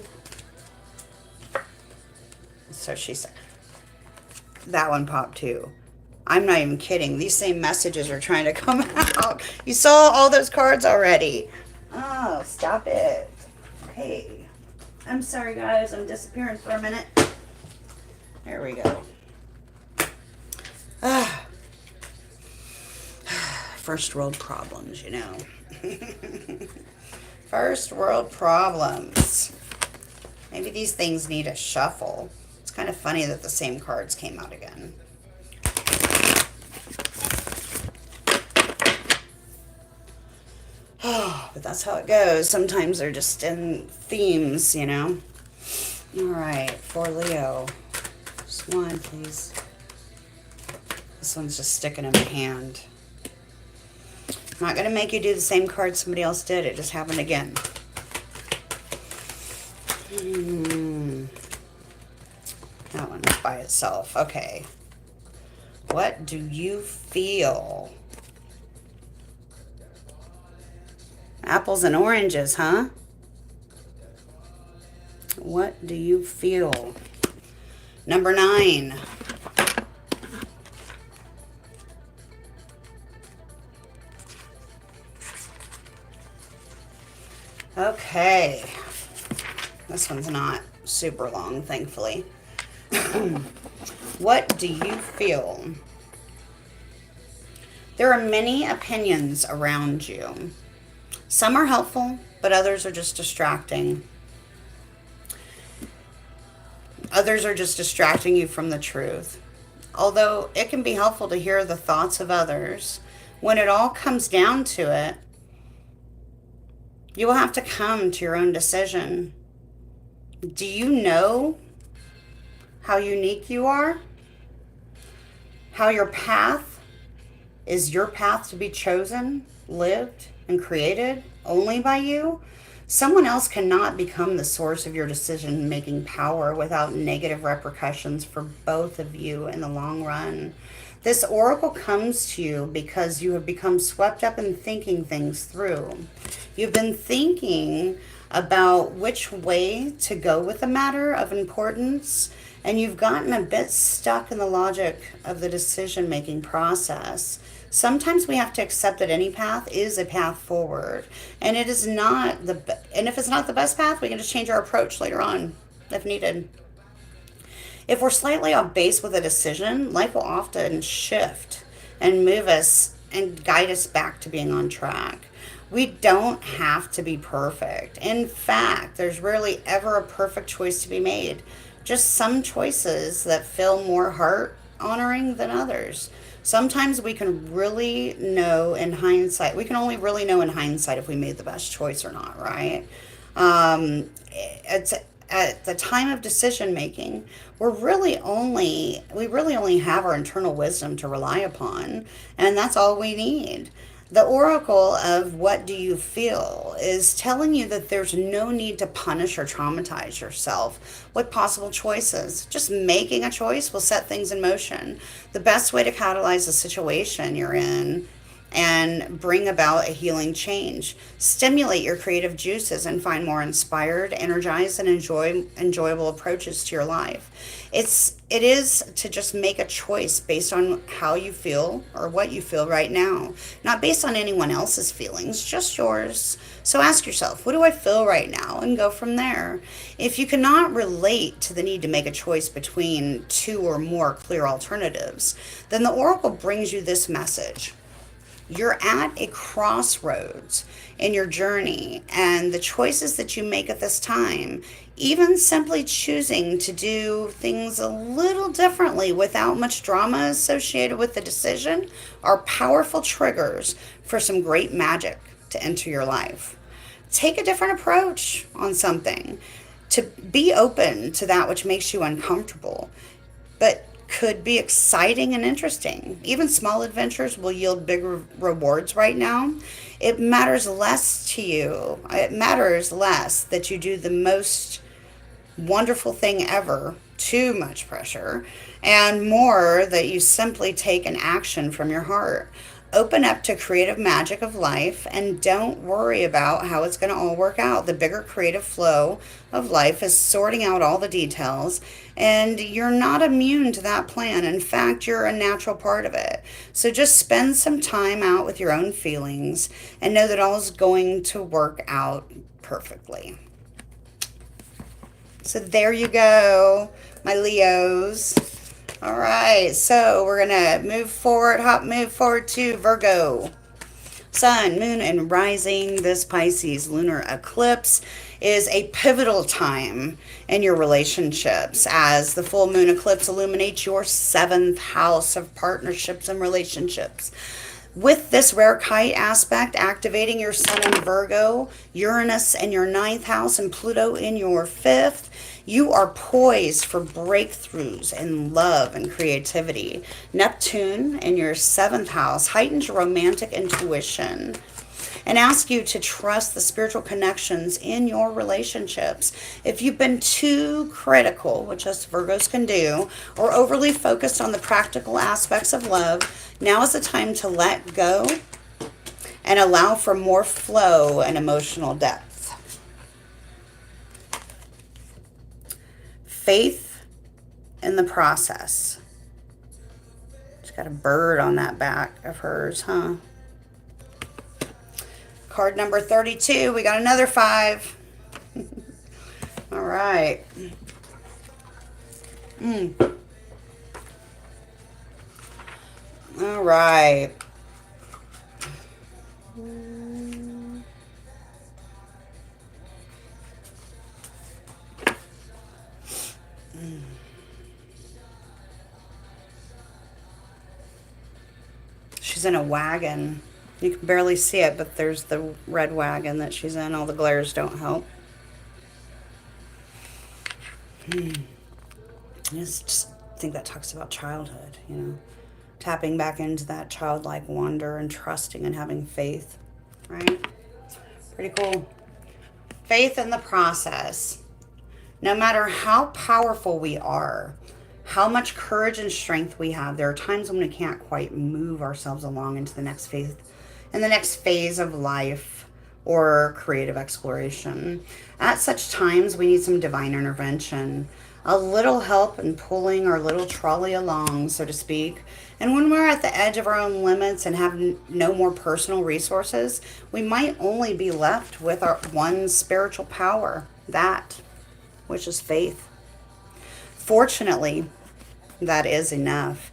So she said. That one popped too. I'm not even kidding. These same messages are trying to come out. You saw all those cards already. Oh, stop it. Hey. I'm sorry, guys. I'm disappearing for a minute. There we go. First world problems, you know. First world problems. Maybe these things need a shuffle. It's kind of funny that the same cards came out again. Oh, but that's how it goes. Sometimes they're just in themes, you know. All right, for Leo. Just one, please. This one's just sticking in my hand. I'm not going to make you do the same card somebody else did. It just happened again. That one was by itself. Okay. What do you feel? Apples and oranges, huh? What do you feel? Number 9. Okay. This one's not super long, thankfully. What do you feel? There are many opinions around you. Some are helpful, but others are just distracting. Others are just distracting you from the truth. Although it can be helpful to hear the thoughts of others, when it all comes down to it, you will have to come to your own decision. Do you know how unique you are? How your path is your path to be chosen, lived, and created only by you? Someone else cannot become the source of your decision-making power without negative repercussions for both of you in the long run. This oracle comes to you because you have become swept up in thinking things through. You've been thinking about which way to go with a matter of importance, and you've gotten a bit stuck in the logic of the decision-making process. Sometimes we have to accept that any path is a path forward, and it is not and if it's not the best path, we can just change our approach later on if needed. If we're slightly off base with a decision, life will often shift and move us and guide us back to being on track. We don't have to be perfect. In fact, there's rarely ever a perfect choice to be made. Just some choices that feel more heart honoring than others. Sometimes we can really know in hindsight. We can only really know in hindsight if we made the best choice or not, right? It's at the time of decision making, we really only have our internal wisdom to rely upon, and that's all we need. The oracle of what do you feel is telling you that there's no need to punish or traumatize yourself with possible choices. Just making a choice will set things in motion. The best way to catalyze the situation you're in and bring about a healing change. Stimulate your creative juices and find more inspired, energized, and enjoyable approaches to your life. It is to just make a choice based on how you feel or what you feel right now, not based on anyone else's feelings, just yours. So ask yourself, what do I feel right now? And go from there. If you cannot relate to the need to make a choice between two or more clear alternatives, then the oracle brings you this message. You're at a crossroads in your journey, and the choices that you make at this time, even simply choosing to do things a little differently without much drama associated with the decision, are powerful triggers for some great magic to enter your life. Take a different approach on something, to be open to that which makes you uncomfortable, but could be exciting and interesting. Even small adventures will yield big rewards right now. It matters less to you. It matters less that you do the most wonderful thing ever, too much pressure, and more that you simply take an action from your heart. Open up to creative magic of life and don't worry about how it's going to all work out. The bigger creative flow of life is sorting out all the details, and you're not immune to that plan. In fact, you're a natural part of it. So just spend some time out with your own feelings and know that all is going to work out perfectly. So there you go, my Leos. All right, so we're going to move forward to Virgo. Sun, moon, and rising. This Pisces lunar eclipse is a pivotal time in your relationships as the full moon eclipse illuminates your 7th house of partnerships and relationships. With this rare kite aspect activating your sun in Virgo, Uranus in your 9th house, and Pluto in your 5th, you are poised for breakthroughs in love and creativity. Neptune in your 7th house heightens your romantic intuition and asks you to trust the spiritual connections in your relationships. If you've been too critical, which us Virgos can do, or overly focused on the practical aspects of love, now is the time to let go and allow for more flow and emotional depth. Faith in the process. She's got a bird on that back of hers, huh? Card number 32. We got another 5. All right. All right. She's in a wagon. You can barely see it, but there's the red wagon that she's in. All the glares don't help. I just think that talks about childhood, you know. Tapping back into that childlike wonder and trusting and having faith, right? Pretty cool. Faith in the process. No matter how powerful we are, how much courage and strength we have, there are times when we can't quite move ourselves along into the next phase of life or creative exploration. At such times, we need some divine intervention, a little help in pulling our little trolley along, so to speak. And when we're at the edge of our own limits and have no more personal resources, we might only be left with our one spiritual power, that which is faith. Fortunately, that is enough.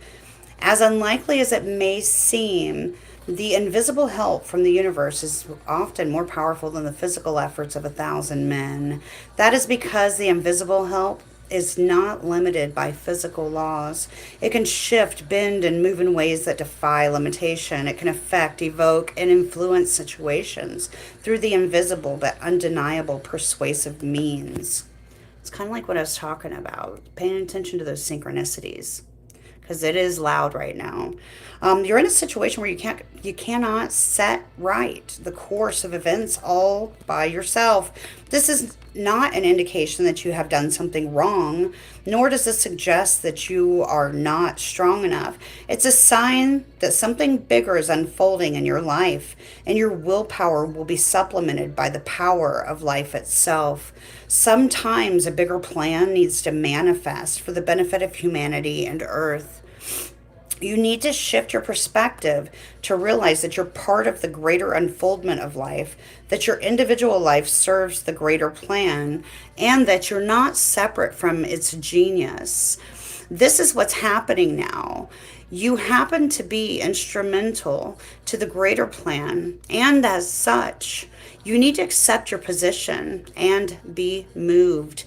As unlikely as it may seem, the invisible help from the universe is often more powerful than the physical efforts of 1,000 men. That is because the invisible help is not limited by physical laws. It can shift, bend, and move in ways that defy limitation. It can affect, evoke, and influence situations through the invisible but undeniable persuasive means. It's kind of like what I was talking about, paying attention to those synchronicities, because it is loud right now. You're in a situation where you cannot set right the course of events all by yourself. This is not an indication that you have done something wrong, nor does this suggest that you are not strong enough. It's a sign that something bigger is unfolding in your life, and your willpower will be supplemented by the power of life itself. Sometimes a bigger plan needs to manifest for the benefit of humanity and Earth. You need to shift your perspective to realize that you're part of the greater unfoldment of life, that your individual life serves the greater plan, and that you're not separate from its genius. This is what's happening now. You happen to be instrumental to the greater plan, and as such, you need to accept your position and be moved,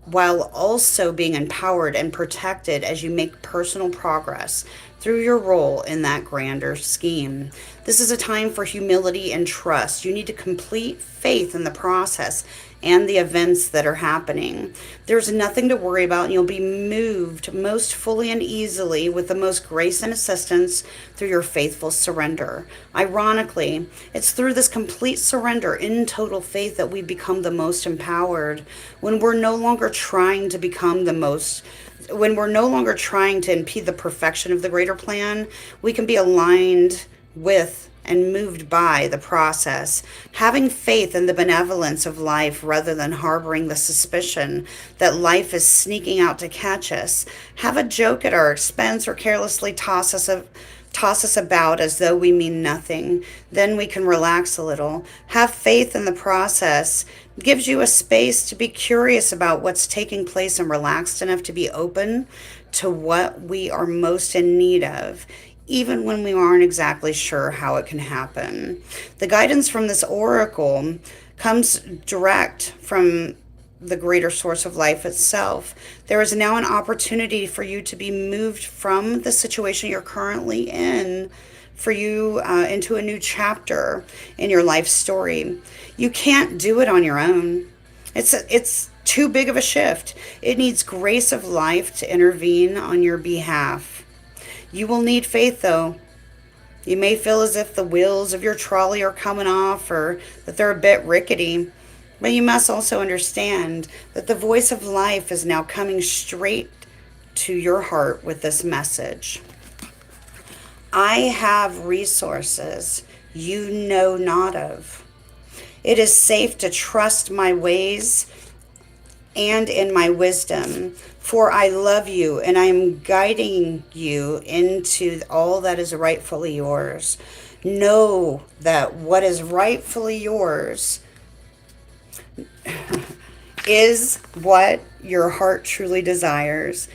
while also being empowered and protected as you make personal progress through your role in that grander scheme. This is a time for humility and trust. You need to complete faith in the process and the events that are happening. There's nothing to worry about, and you'll be moved most fully and easily with the most grace and assistance through your faithful surrender. Ironically, it's through this complete surrender in total faith that we become the most empowered. When we're no longer trying to become the most when we're no longer trying to impede the perfection of the greater plan, we can be aligned with and moved by the process, having faith in the benevolence of life rather than harboring the suspicion that life is sneaking out to catch us. Have a joke at our expense or carelessly toss us about as though we mean nothing. Then we can relax a little. Have faith in the process. It gives you a space to be curious about what's taking place and relaxed enough to be open to what we are most in need of, even when we aren't exactly sure how it can happen. The guidance from this oracle comes direct from the greater source of life itself. There is now an opportunity for you to be moved from the situation you're currently in, for you into a new chapter in your life story. You can't do it on your own. It's too big of a shift. It needs grace of life to intervene on your behalf. You will need faith, though. You may feel as if the wheels of your trolley are coming off or that they're a bit rickety. But you must also understand that the voice of life is now coming straight to your heart with this message. I have resources you know not of. It is safe to trust my ways and in my wisdom, for I love you and I am guiding you into all that is rightfully yours. Know that what is rightfully yours is what your heart truly desires,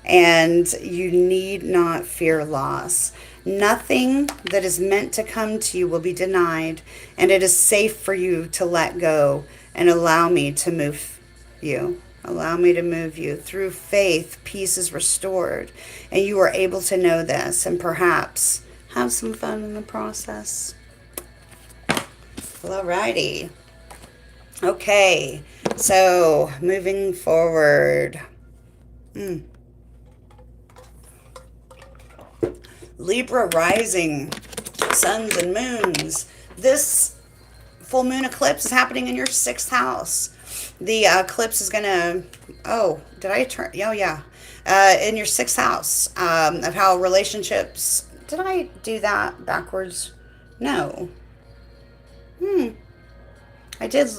and you need not fear loss. Nothing that is meant to come to you will be denied, and it is safe for you to let go and allow me to move you. Allow me to move you. Through faith, peace is restored, and you are able to know this and perhaps have some fun in the process. Well, alrighty. Okay, so moving forward. Libra rising, suns and moons. This full moon eclipse is happening in your 6th house. The eclipse is going to, in your 6th house of how relationships, did I do that backwards? No. I did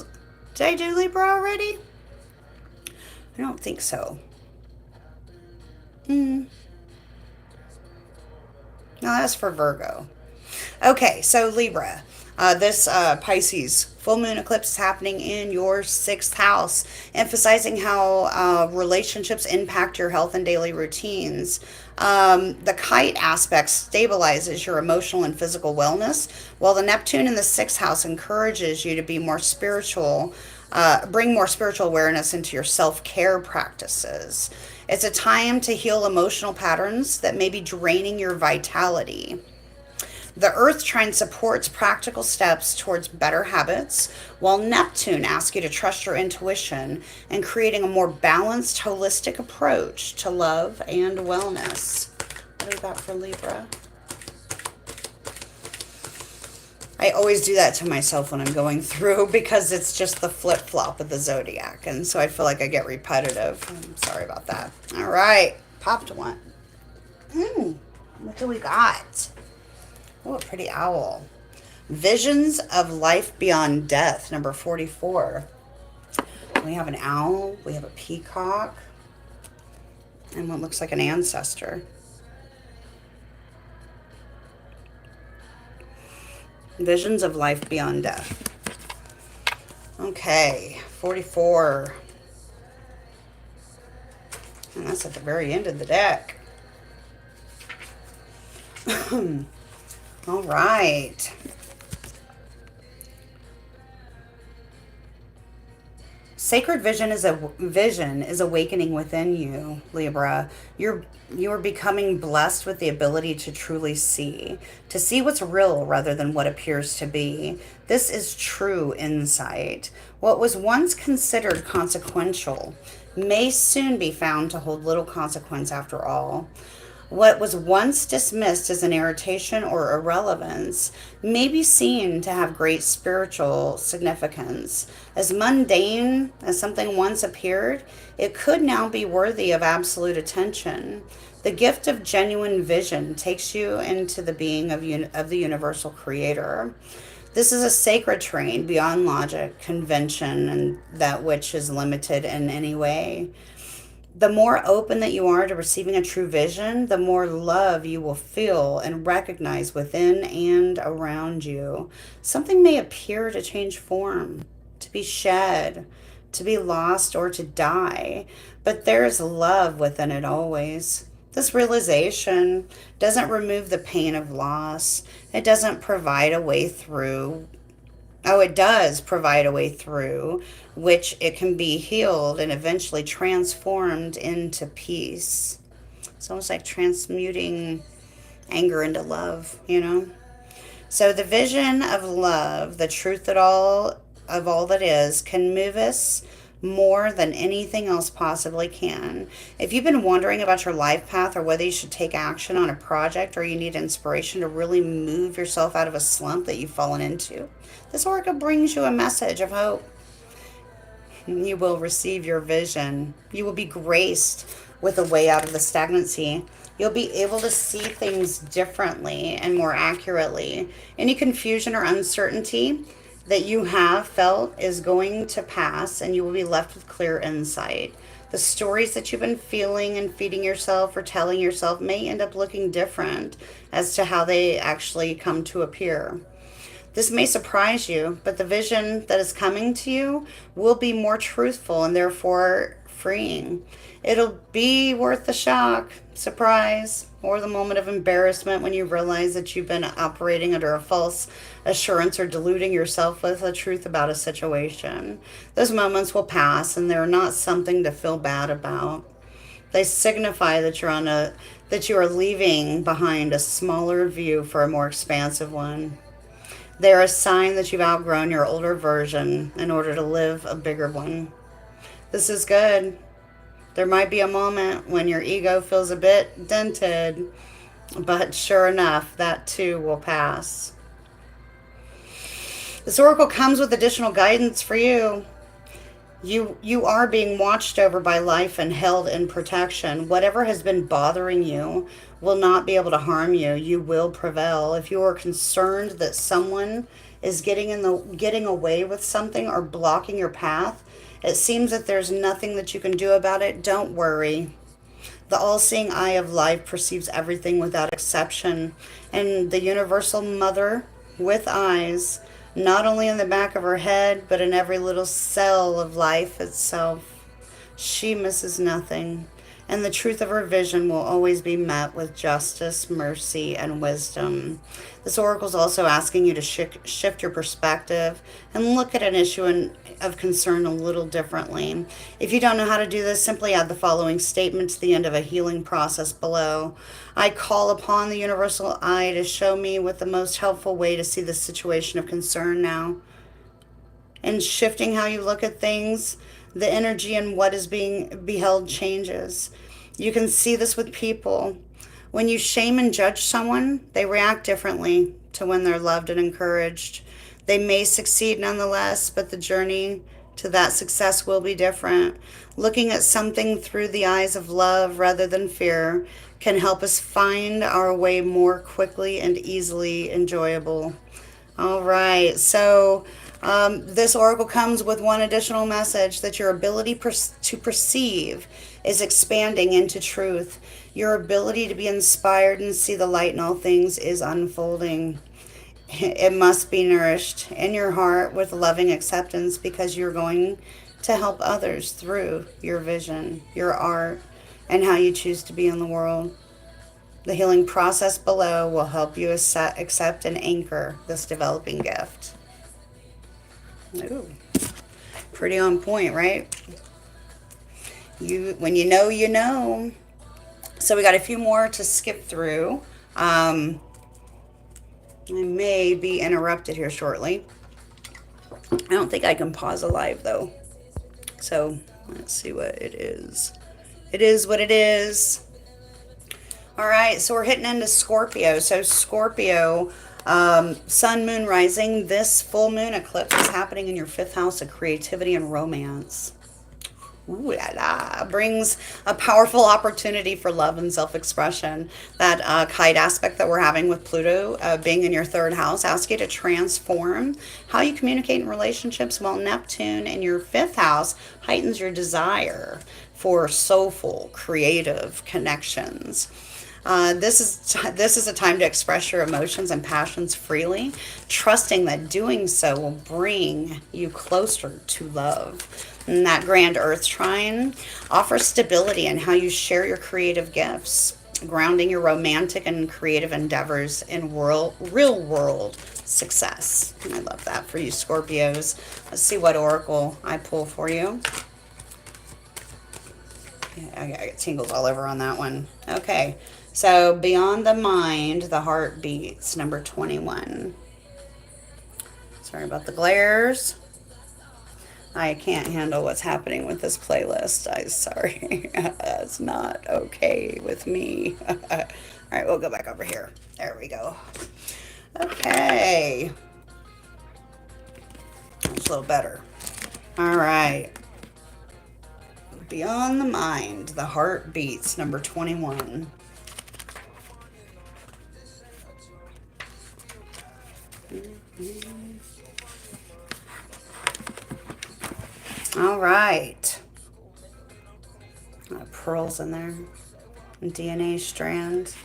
I do Libra already? I don't think so. No, that's for Virgo. Okay, so Libra. This Pisces full moon eclipse is happening in your 6th house, emphasizing how relationships impact your health and daily routines. The Kite Aspect stabilizes your emotional and physical wellness, while the Neptune in the 6th house encourages you to be more spiritual, bring more spiritual awareness into your self-care practices. It's a time to heal emotional patterns that may be draining your vitality. The Earth Trine supports practical steps towards better habits, while Neptune asks you to trust your intuition and creating a more balanced, holistic approach to love and wellness. What do we got for Libra? I always do that to myself when I'm going through because it's just the flip-flop of the zodiac. And so I feel like I get repetitive. I'm sorry about that. All right. Popped one. What do we got? Oh, a pretty owl. Visions of Life Beyond Death, number 44. We have an owl. We have a peacock. And what looks like an ancestor. Visions of Life Beyond Death. Okay, 44. And that's at the very end of the deck. All right. Sacred vision is awakening within you, Libra. You're becoming blessed with the ability to truly see what's real rather than what appears to be. This is true insight. What was once considered consequential may soon be found to hold little consequence after all. What was once dismissed as an irritation or irrelevance may be seen to have great spiritual significance. As mundane as something once appeared, it could now be worthy of absolute attention. The gift of genuine vision takes you into the being of the universal creator. This is a sacred terrain beyond logic, convention, and that which is limited in any way. The more open that you are to receiving a true vision, the more love you will feel and recognize within and around you. Something may appear to change form, to be shed, to be lost, or to die, but there is love within it always. This realization doesn't remove the pain of loss. It doesn't provide a way through. Oh, it does provide a way through which it can be healed and eventually transformed into peace. It's almost like transmuting anger into love, you know? So the vision of love, the truth of all that is, can move us more than anything else possibly can. If you've been wondering about your life path or whether you should take action on a project or you need inspiration to really move yourself out of a slump that you've fallen into, this oracle brings you a message of hope. You will receive your vision. You will be graced with a way out of the stagnancy. You'll be able to see things differently and more accurately. Any confusion or uncertainty that you have felt is going to pass, and you will be left with clear insight. The stories that you've been feeling and feeding yourself or telling yourself may end up looking different as to how they actually come to appear. This may surprise you, but the vision that is coming to you will be more truthful and therefore freeing. It'll be worth the shock, surprise, or the moment of embarrassment when you realize that you've been operating under a false assurance or deluding yourself with the truth about a situation. Those moments will pass, and they're not something to feel bad about. They signify that you are leaving behind a smaller view for a more expansive one. They're a sign that you've outgrown your older version in order to live a bigger one. This is good. There might be a moment when your ego feels a bit dented, but sure enough, that too will pass. This oracle comes with additional guidance for you. You are being watched over by life and held in protection. Whatever has been bothering you will not be able to harm you. You will prevail. If you are concerned that someone is getting away with something or blocking your path, it seems that there's nothing that you can do about it. Don't worry. The all-seeing eye of life perceives everything without exception, and the universal mother with eyes, not only in the back of her head, but in every little cell of life itself. She misses nothing, and the truth of her vision will always be met with justice, mercy, and wisdom. This oracle is also asking you to shift your perspective and look at an issue of concern a little differently. If you don't know how to do this, simply add the following statement to the end of a healing process below. I call upon the universal eye to show me what the most helpful way to see the situation of concern now. And shifting how you look at things, the energy and what is being beheld changes. You can see this with people. When you shame and judge someone, they react differently to when they're loved and encouraged. They may succeed nonetheless, but the journey to that success will be different. Looking at something through the eyes of love rather than fear can help us find our way more quickly and easily enjoyable. All right, so this oracle comes with one additional message, that your ability to perceive is expanding into truth. Your ability to be inspired and see the light in all things is unfolding. It must be nourished in your heart with loving acceptance, because you're going to help others through your vision, your art, and how you choose to be in the world. The healing process below will help you accept and anchor this developing gift. Ooh, pretty on point, right? When you know, you know. So we got a few more to skip through. I may be interrupted here shortly. I don't think I can pause a live though. So let's see what it is. It is what it is. All right, so we're hitting into Scorpio. So Scorpio, sun, moon, rising. This full moon eclipse is happening in your 5th house of creativity and romance. Ooh la la. Brings a powerful opportunity for love and self-expression. That kite aspect that we're having with Pluto being in your 3rd house asks you to transform how you communicate in relationships, while Neptune in your 5th house heightens your desire for soulful, creative connections. This is a time to express your emotions and passions freely, trusting that doing so will bring you closer to love. And that Grand Earth Trine offers stability in how you share your creative gifts, grounding your romantic and creative endeavors in real world success. And I love that for you, Scorpios. Let's see what oracle I pull for you. Yeah, I got tingles all over on that one. Okay. So, beyond the mind, the heart beats, number 21. Sorry about the glares. I can't handle what's happening with this playlist. I'm sorry. That's not okay with me. All right, we'll go back over here. There we go. Okay. That's a little better. All right. Beyond the mind, the heart beats, number 21. All right. Pearls in there. DNA strand.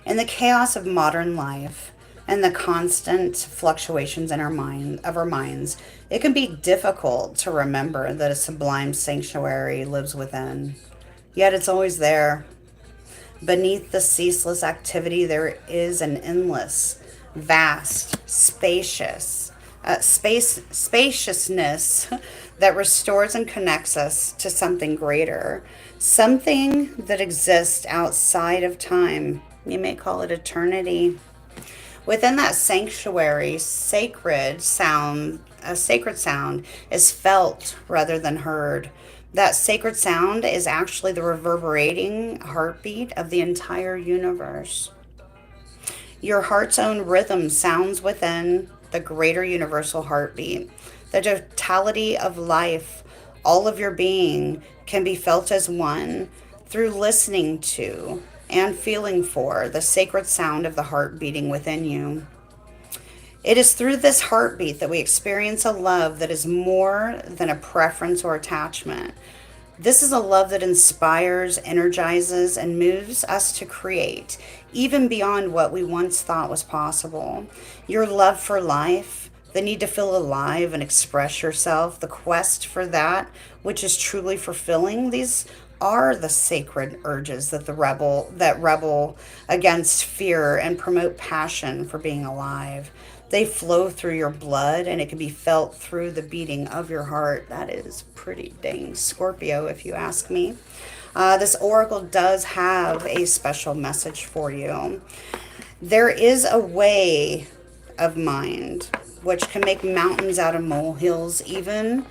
In the chaos of modern life and the constant fluctuations in our minds, it can be difficult to remember that a sublime sanctuary lives within. Yet it's always there. Beneath the ceaseless activity, there is an endless, vast, spaciousness that restores and connects us to something greater, something that exists outside of time. You may call it eternity. Within that sanctuary, a sacred sound is felt rather than heard. That sacred sound is actually the reverberating heartbeat of the entire universe. Your heart's own rhythm sounds within the greater universal heartbeat. The totality of life, all of your being, can be felt as one through listening to and feeling for the sacred sound of the heart beating within you. It is through this heartbeat that we experience a love that is more than a preference or attachment. This is a love that inspires, energizes, and moves us to create, even beyond what we once thought was possible. Your love for life, the need to feel alive and express yourself, the quest for that which is truly fulfilling, these are the sacred urges that rebel against fear and promote passion for being alive. They flow through your blood and it can be felt through the beating of your heart. That is pretty dang Scorpio, if you ask me. This oracle does have a special message for you. There is a way of mind which can make mountains out of molehills, even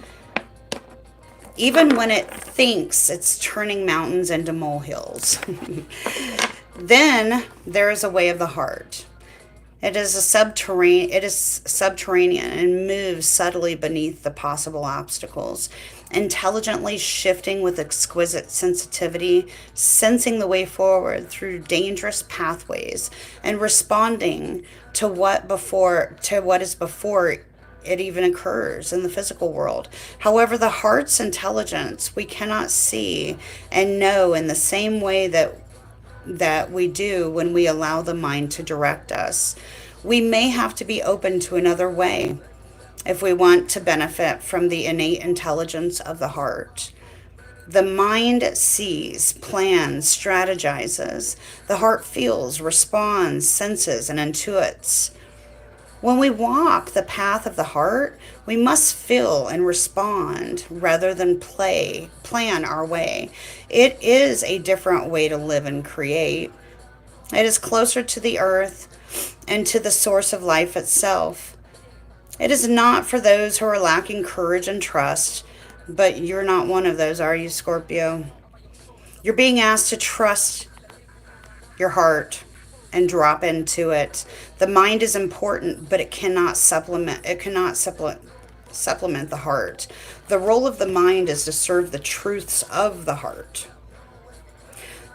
when it thinks it's turning mountains into molehills. Then there is a way of the heart. It is subterranean and moves subtly beneath the possible obstacles, intelligently shifting with exquisite sensitivity, sensing the way forward through dangerous pathways, and responding to what is before it even occurs in the physical world. However, the heart's intelligence we cannot see and know in the same way that we do when we allow the mind to direct us. We may have to be open to another way if we want to benefit from the innate intelligence of the heart. The mind sees, plans, strategizes. The heart feels, responds, senses, and intuits. When we walk the path of the heart, we must feel and respond rather than plan our way. It is a different way to live and create. It is closer to the earth and to the source of life itself. It is not for those who are lacking courage and trust, but you're not one of those, are you, Scorpio? You're being asked to trust your heart and drop into it. The mind is important, but it cannot supplement the heart. The role of the mind is to serve the truths of the heart.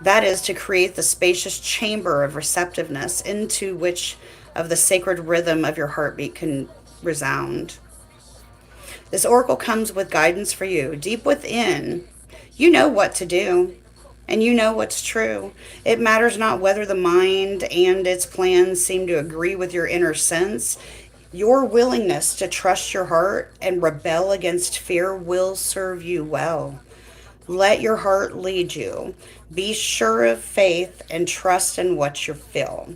That is to create the spacious chamber of receptiveness into which of the sacred rhythm of your heartbeat can resound. This oracle comes with guidance for you. Deep within, you know what to do. And you know what's true. It matters not whether the mind and its plans seem to agree with your inner sense. Your willingness to trust your heart and rebel against fear will serve you well. Let your heart lead you. Be sure of faith and trust in what you feel.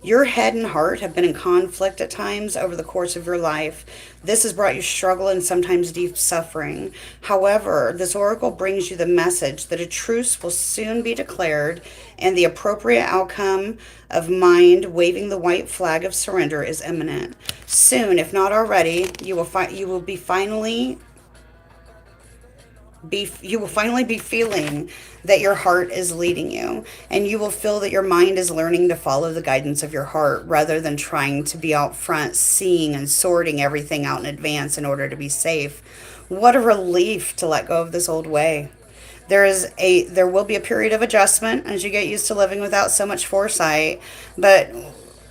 Your head and heart have been in conflict at times over the course of your life. This has brought you struggle and sometimes deep suffering. However, this oracle brings you the message that a truce will soon be declared and the appropriate outcome of mind waving the white flag of surrender is imminent. Soon, if not already, you will finally be feeling that your heart is leading you, and you will feel that your mind is learning to follow the guidance of your heart rather than trying to be out front seeing and sorting everything out in advance in order to be safe. What a relief to let go of this old way. There will be a period of adjustment as you get used to living without so much foresight, but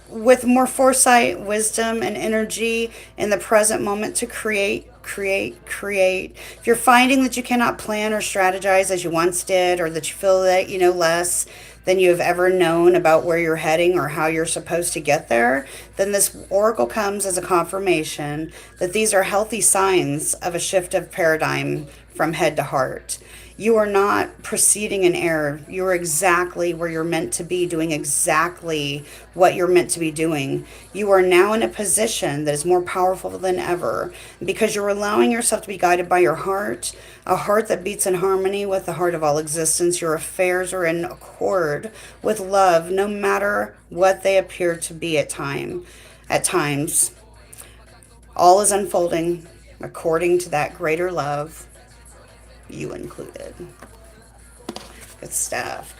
with more foresight, wisdom, and energy in the present moment to create. If you're finding that you cannot plan or strategize as you once did, or that you feel that you know less than you have ever known about where you're heading or how you're supposed to get there, then this oracle comes as a confirmation that these are healthy signs of a shift of paradigm from head to heart. You are not proceeding in error. You are exactly where you're meant to be, doing exactly what you're meant to be doing. You are now in a position that is more powerful than ever because you're allowing yourself to be guided by your heart, a heart that beats in harmony with the heart of all existence. Your affairs are in accord with love, no matter what they appear to be at times. All is unfolding according to that greater love, you included. Good stuff.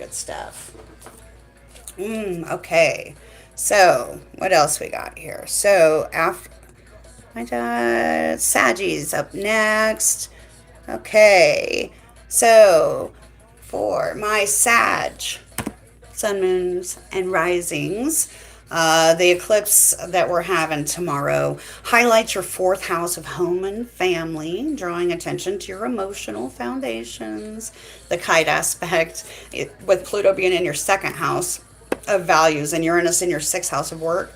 Okay. So, what else we got here? So, after Saggies up next. Okay. So, for my Sag, sun, moons, and risings, the eclipse that we're having tomorrow highlights your fourth house of home and family, drawing attention to your emotional foundations. The Kite Aspect, with Pluto being in your second house of values and Uranus in your sixth house of work,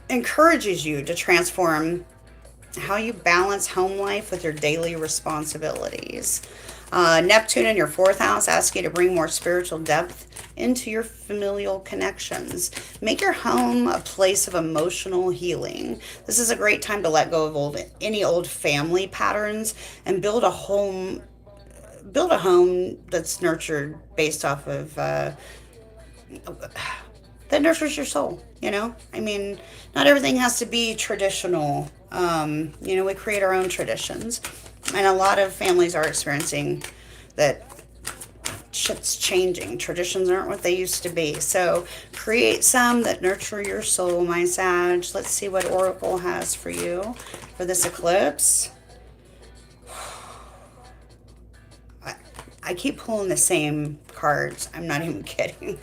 encourages you to transform how you balance home life with your daily responsibilities. Neptune in your 4th house asks you to bring more spiritual depth into your familial connections. Make your home a place of emotional healing. This is a great time to let go of any old family patterns and build a home that's nurtured based off of that nurtures your soul. I mean, not everything has to be traditional. We create our own traditions, and a lot of families are experiencing that shit's changing. Traditions aren't what they used to be. So create some that nurture your soul, my Sag. Let's see what Oracle has for you for this eclipse. I keep pulling the same cards. I'm not even kidding.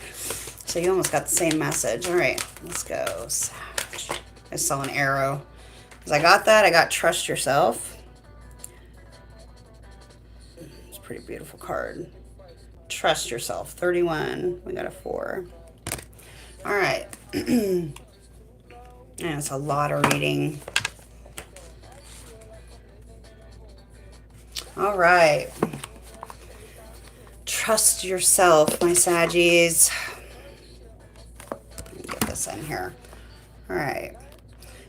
So you almost got the same message. All right, let's go, Sag. I saw an arrow. Because I got that, I got trust yourself. It's a pretty beautiful card. Trust yourself. 31. We got a 4. All right. And it's a lot of reading. All right. Trust yourself, my Saggies. Let me get this in here. All right.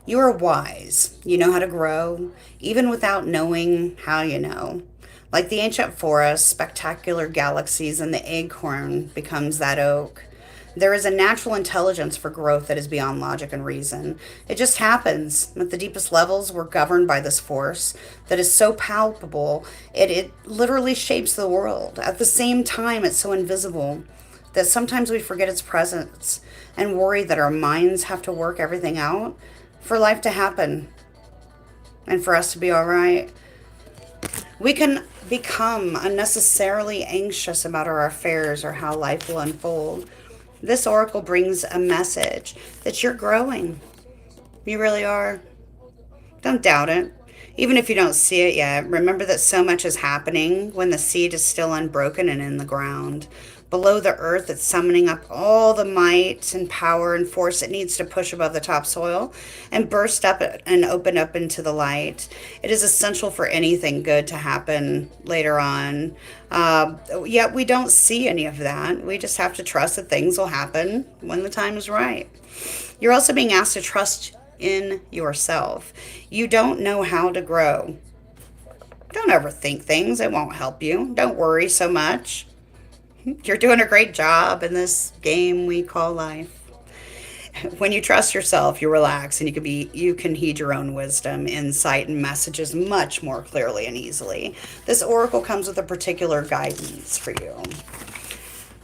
You are wise. You know how to grow, even without knowing how you know. Like the ancient forest, spectacular galaxies, and the acorn becomes that oak. There is a natural intelligence for growth that is beyond logic and reason. It just happens. At the deepest levels, we're governed by this force that is so palpable, it literally shapes the world. At the same time, it's so invisible that sometimes we forget its presence and worry that our minds have to work everything out for life to happen and for us to be all right. We can become unnecessarily anxious about our affairs or how life will unfold. This oracle brings a message that you're growing. You really are. Don't doubt it. Even if you don't see it yet, remember that so much is happening when the seed is still unbroken and in the ground. Below the earth, it's summoning up all the might and power and force it needs to push above the topsoil and burst up and open up into the light. It is essential for anything good to happen later on. Yet we don't see any of that. We just have to trust that things will happen when the time is right. You're also being asked to trust in yourself. You don't know how to grow. Don't overthink things. It won't help you. Don't worry so much. You're doing a great job in this game we call life. When you trust yourself, you relax and you can heed your own wisdom, insight, and messages much more clearly and easily. This oracle comes with a particular guidance for you.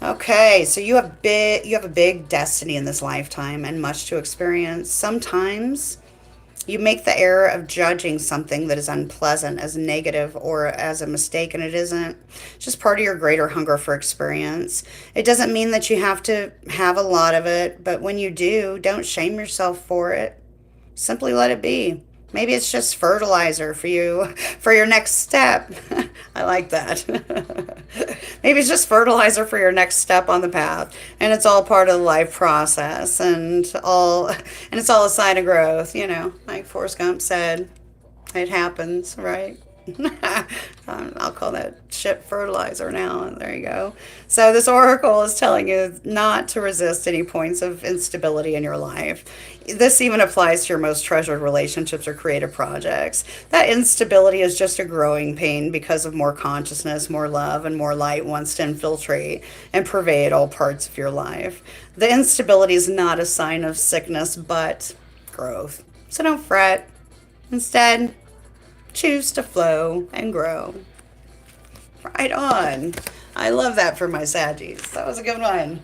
Okay, so you have a big destiny in this lifetime and much to experience. Sometimes you make the error of judging something that is unpleasant as negative or as a mistake, and it isn't. It's just part of your greater hunger for experience. It doesn't mean that you have to have a lot of it, but when you do, don't shame yourself for it. Simply let it be. Maybe it's just fertilizer for you for your next step. I like that. Maybe it's just fertilizer for your next step on the path, and it's all part of the life process, and it's all a sign of growth. Like Forrest Gump said, it happens, right? I'll call that shit fertilizer now. There you go. So this oracle is telling you not to resist any points of instability in your life. This even applies to your most treasured relationships or creative projects. That instability is just a growing pain because of more consciousness, more love, and more light wants to infiltrate and pervade all parts of your life. The instability is not a sign of sickness, but growth. So don't fret. Instead, choose to flow and grow. Right on. I love that for my Saggies. That was a good one.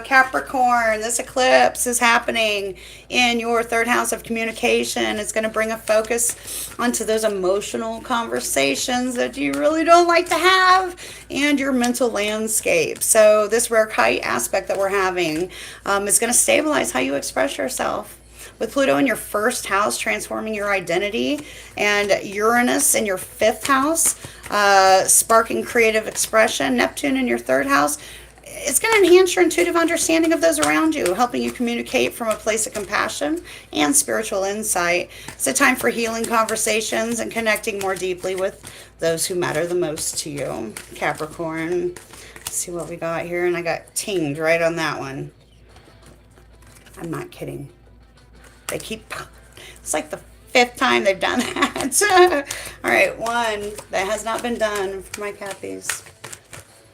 Capricorn, this eclipse is happening in your 3rd house of communication. It's going to bring a focus onto those emotional conversations that you really don't like to have and your mental landscape. So this rare kite aspect that we're having is going to stabilize how you express yourself. With Pluto in your 1st house, transforming your identity, and Uranus in your 5th house, sparking creative expression, Neptune in your 3rd house, it's going to enhance your intuitive understanding of those around you, helping you communicate from a place of compassion and spiritual insight. It's a time for healing conversations and connecting more deeply with those who matter the most to you, Capricorn. Let's see what we got here. And I got tinged right on that one. I'm not kidding. They keep, it's like the 5th time they've done that. All right, one that has not been done for my Cappies.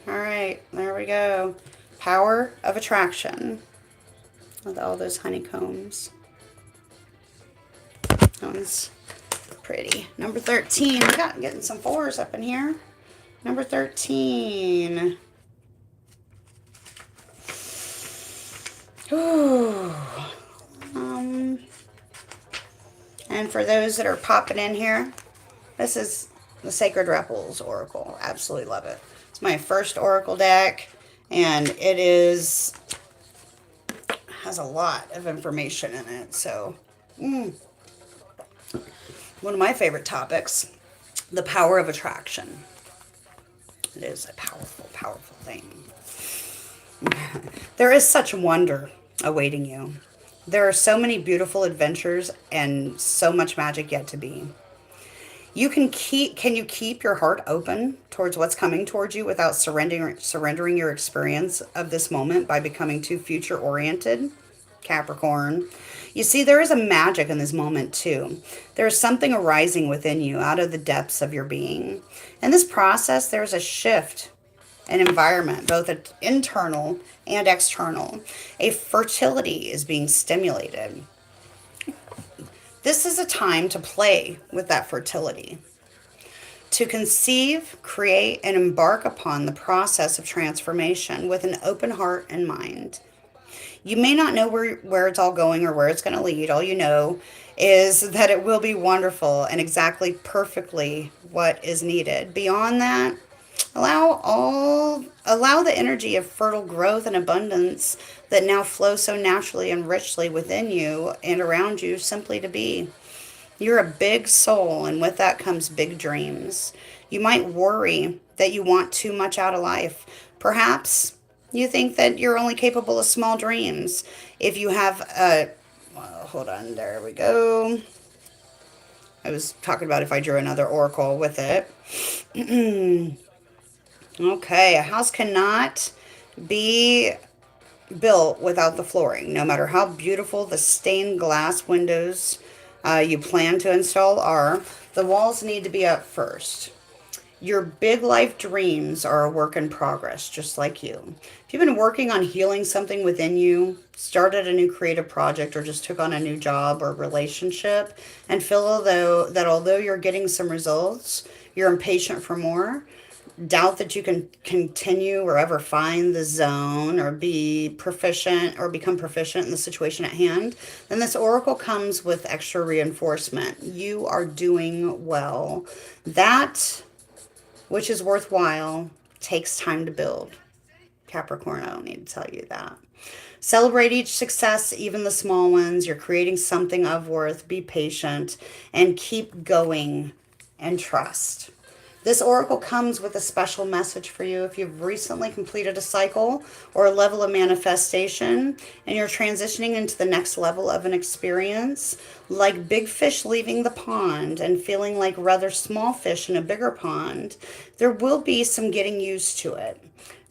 All right, there we go. Power of attraction with all those honeycombs. That one's pretty. Number 13. We got getting some 4s up in here. Number 13. Ooh. And for those that are popping in here, this is the Sacred Rebels Oracle. Absolutely love it. It's my first Oracle deck, and it has a lot of information in it. So, one of my favorite topics, the power of attraction. It is a powerful, powerful thing. There is such wonder awaiting you. There are so many beautiful adventures and so much magic yet to be. Can you keep your heart open towards what's coming towards you without surrendering your experience of this moment by becoming too future oriented? Capricorn. You see, there is a magic in this moment too. There is something arising within you out of the depths of your being. In this process, there's a shift in environment, both internal and external. A fertility is being stimulated. This is a time to play with that fertility, to conceive, create, and embark upon the process of transformation with an open heart and mind. You may not know where it's all going or where it's going to lead. All you know is that it will be wonderful and exactly perfectly what is needed. Beyond that, allow the energy of fertile growth and abundance that now flows so naturally and richly within you and around you simply to be. You're a big soul, and with that comes big dreams. You might worry that you want too much out of life. Perhaps you think that you're only capable of small dreams. If you have hold on, there we go. I was talking about if I drew another oracle with it. Okay, a house cannot be built without the flooring, no matter how beautiful the stained glass windows you plan to install are. The walls need to be up first. Your big life dreams are a work in progress, just like you. If you've been working on healing something within you, started a new creative project, or just took on a new job or relationship, and feel although you're getting some results, you're impatient for more, doubt that you can continue or ever find the zone or be proficient or become proficient in the situation at hand, then this oracle comes with extra reinforcement. You are doing well. That which is worthwhile takes time to build. Capricorn, I don't need to tell you that. Celebrate each success, even the small ones. You're creating something of worth. Be patient and keep going and trust. This oracle comes with a special message for you if you've recently completed a cycle or a level of manifestation and you're transitioning into the next level of an experience, like big fish leaving the pond and feeling like rather small fish in a bigger pond. There will be some getting used to it.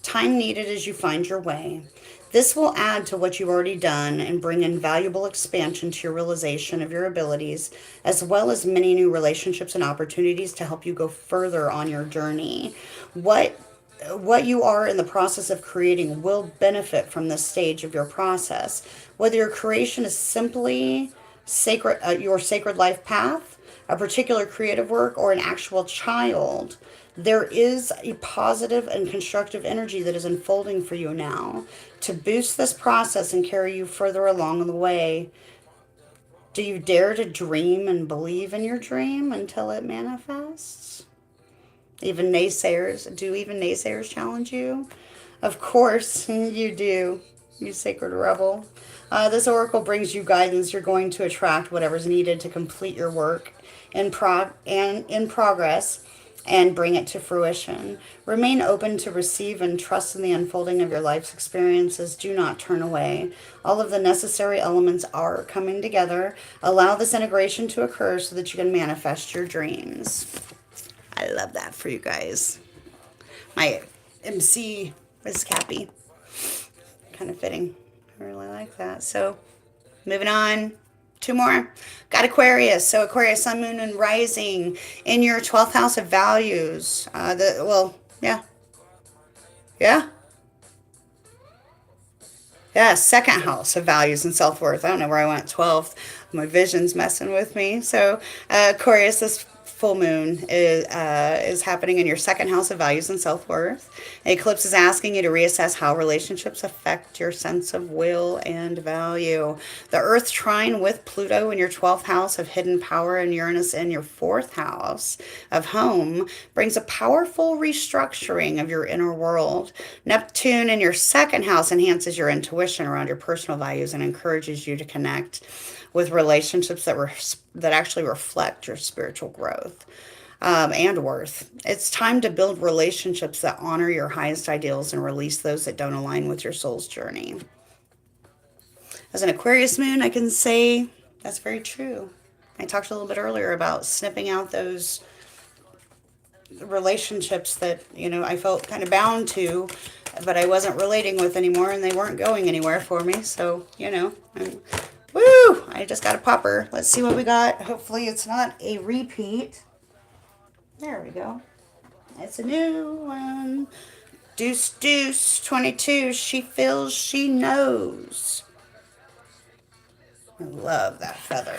Time needed as you find your way. This will add to what you've already done and bring in valuable expansion to your realization of your abilities, as well as many new relationships and opportunities to help you go further on your journey. What you are in the process of creating will benefit from this stage of your process. Whether your creation is simply your sacred life path, a particular creative work, or an actual child, there is a positive and constructive energy that is unfolding for you now to boost this process and carry you further along the way. Do you dare to dream and believe in your dream until it manifests? Do even naysayers challenge you? Of course you do, you sacred rebel. This oracle brings you guidance. You're going to attract whatever's needed to complete your work in progress. and bring it to fruition. Remain open to receive and trust in the unfolding of your life's experiences. Do not turn away. All of the necessary elements are coming together. Allow this integration to occur so that you can manifest your dreams. I love that for you guys. My MC is Cappy. Kind of fitting. I really like that. So, moving on. 2 more. Got Aquarius. So Aquarius, Sun, Moon, and Rising in your 12th house of values. Yeah. Yeah, second house of values and self-worth. I don't know where I went 12th. My vision's messing with me. So Aquarius, this full moon is happening in your second house of values and self-worth. Eclipse is asking you to reassess how relationships affect your sense of will and value. The Earth Trine with Pluto in your 12th house of hidden power and Uranus in your 4th house of home brings a powerful restructuring of your inner world. Neptune in your 2nd house enhances your intuition around your personal values and encourages you to connect with relationships that actually reflect your spiritual growth and worth. It's time to build relationships that honor your highest ideals and release those that don't align with your soul's journey. As an Aquarius moon, I can say that's very true. I talked a little bit earlier about snipping out those relationships that, I felt kind of bound to, but I wasn't relating with anymore, and they weren't going anywhere for me. So, woo! I just got a popper. Let's see what we got. Hopefully it's not a repeat. There we go. It's a new one. Deuce, deuce, 22. She feels, she knows. I love that feather.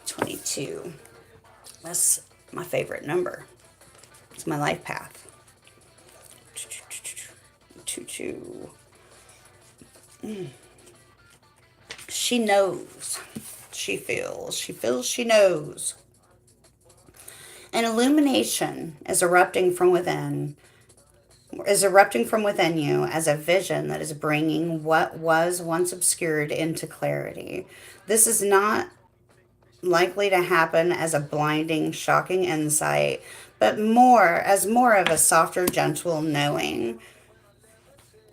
22. That's my favorite number. It's my life path. 22. She knows. She feels, she knows. An illumination is erupting from within you as a vision that is bringing what was once obscured into clarity. This is not likely to happen as a blinding, shocking insight, but more of a softer, gentle knowing.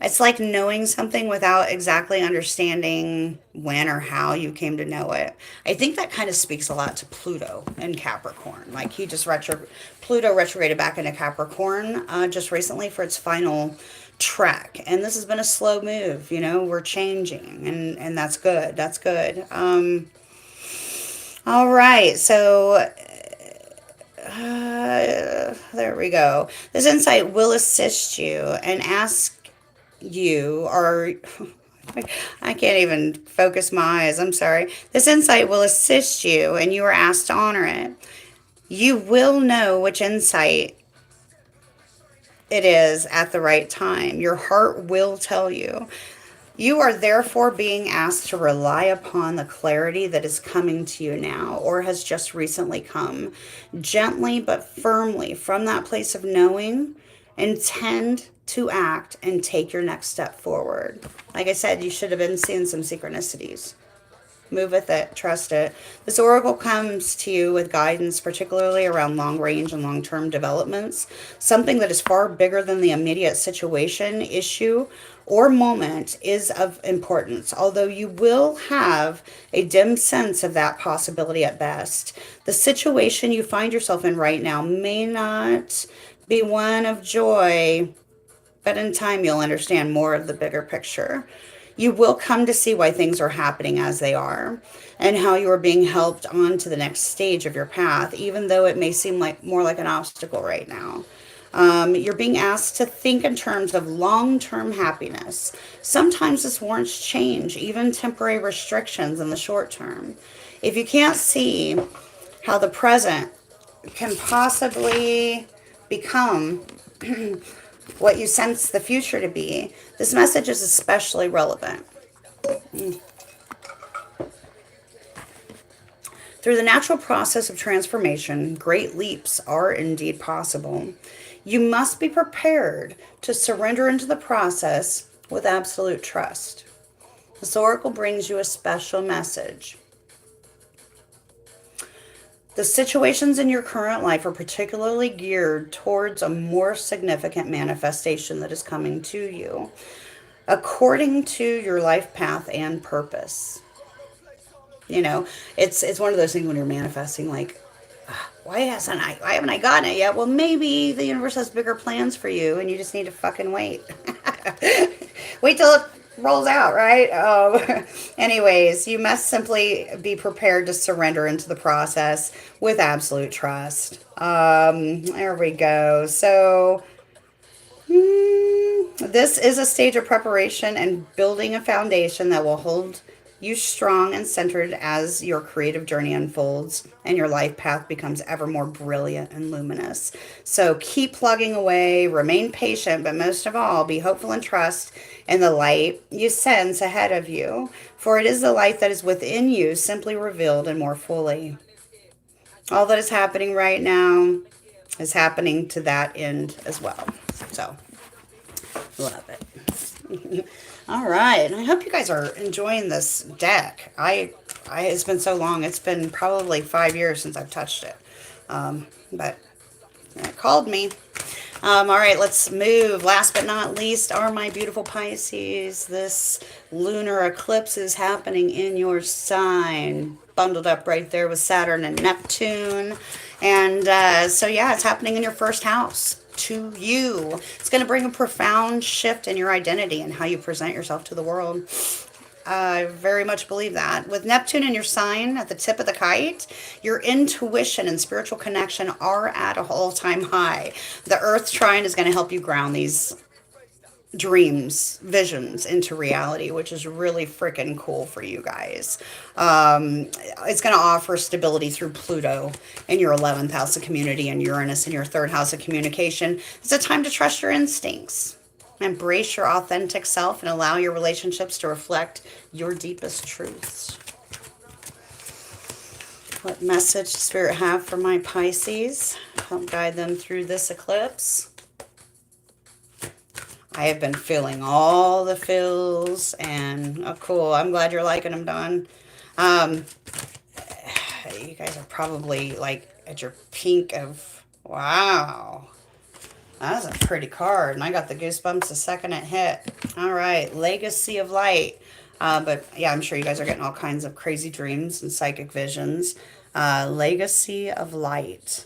It's like knowing something without exactly understanding when or how you came to know it. I think that kind of speaks a lot to Pluto in Capricorn. Like Pluto retrograded back into Capricorn just recently for its final trek. And this has been a slow move. We're changing, and that's good. That's good. All right. So there we go. This insight will assist you and ask you, or I can't even focus my eyes. I'm sorry. This insight will assist you, and you are asked to honor it. You will know which insight it is at the right time. Your heart will tell you. You are therefore being asked to rely upon the clarity that is coming to you now or has just recently come. Gently but firmly from that place of knowing, intend to act and take your next step forward. Like I said, you should have been seeing some synchronicities. Move with it. Trust it. This oracle comes to you with guidance, particularly around long range and long-term developments, something that is far bigger than the immediate situation, issue, or moment is of importance, although you will have a dim sense of that possibility at best. The situation you find yourself in right now may not be one of joy, but in time you'll understand more of the bigger picture. You will come to see why things are happening as they are and how you are being helped on to the next stage of your path, even though it may seem like more like an obstacle right now. You're being asked to think in terms of long-term happiness. Sometimes this warrants change, even temporary restrictions in the short term. If you can't see how the present can possibly become what you sense the future to be, this message is especially relevant. Through the natural process of transformation, great leaps are indeed possible. You must be prepared to surrender into the process with absolute trust. This oracle brings you a special message. The situations in your current life are particularly geared towards a more significant manifestation that is coming to you, according to your life path and purpose. You know, it's one of those things when you're manifesting, like, why haven't I gotten it yet? Well, maybe the universe has bigger plans for you, and you just need to fucking wait. Wait till it rolls out, right? Anyways, you must simply be prepared to surrender into the process with absolute trust. There we go. So, this is a stage of preparation and building a foundation that will hold you strong and centered as your creative journey unfolds and your life path becomes ever more brilliant and luminous. So keep plugging away, remain patient, but most of all, be hopeful and trust in the light you sense ahead of you, for it is the light that is within you, simply revealed and more fully. All that is happening right now is happening to that end as well. So, love it. All right, and I hope you guys are enjoying this deck. It's been so long. It's been probably 5 years since I've touched it, but it called me. All right, let's move. Last but not least are my beautiful Pisces. This lunar eclipse is happening in your sign, bundled up right there with Saturn and Neptune. And so, yeah, it's happening in your first house to you. It's going to bring a profound shift in your identity and how you present yourself to the world. I very much believe that. With Neptune in your sign at the tip of the kite, your intuition and spiritual connection are at an all-time high. The Earth Trine is going to help you ground these dreams, visions into reality, which is really freaking cool for you guys. It's going to offer stability through Pluto in your 11th house of community and Uranus in your 3rd house of communication. It's a time to trust your instincts. Embrace your authentic self and allow your relationships to reflect your deepest truths. What message does Spirit have for my Pisces? Help guide them through this eclipse. I have been feeling all the feels, and oh, cool. I'm glad you're liking them, Dawn. You guys are probably like at your peak of, wow. That's a pretty card, and I got the goosebumps the second it hit. All right, Legacy of Light. But yeah, I'm sure you guys are getting all kinds of crazy dreams and psychic visions. Legacy of Light.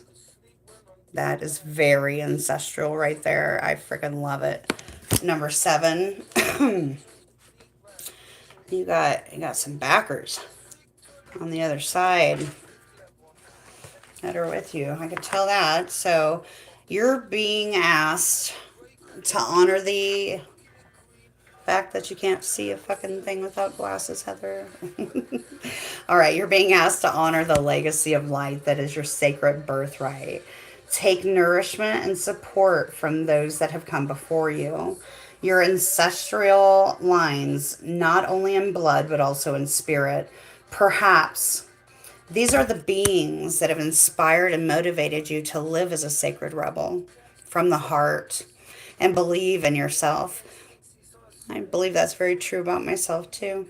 That is very ancestral right there. I freaking love it. Number 7. you got some backers on the other side that are with you. I can tell that. So you're being asked to honor the fact that you can't see a fucking thing without glasses, Heather. All right, you're being asked to honor the legacy of light that is your sacred birthright. Take nourishment and support from those that have come before you. Your ancestral lines, not only in blood, but also in spirit. Perhaps these are the beings that have inspired and motivated you to live as a sacred rebel from the heart and believe in yourself. I believe that's very true about myself too.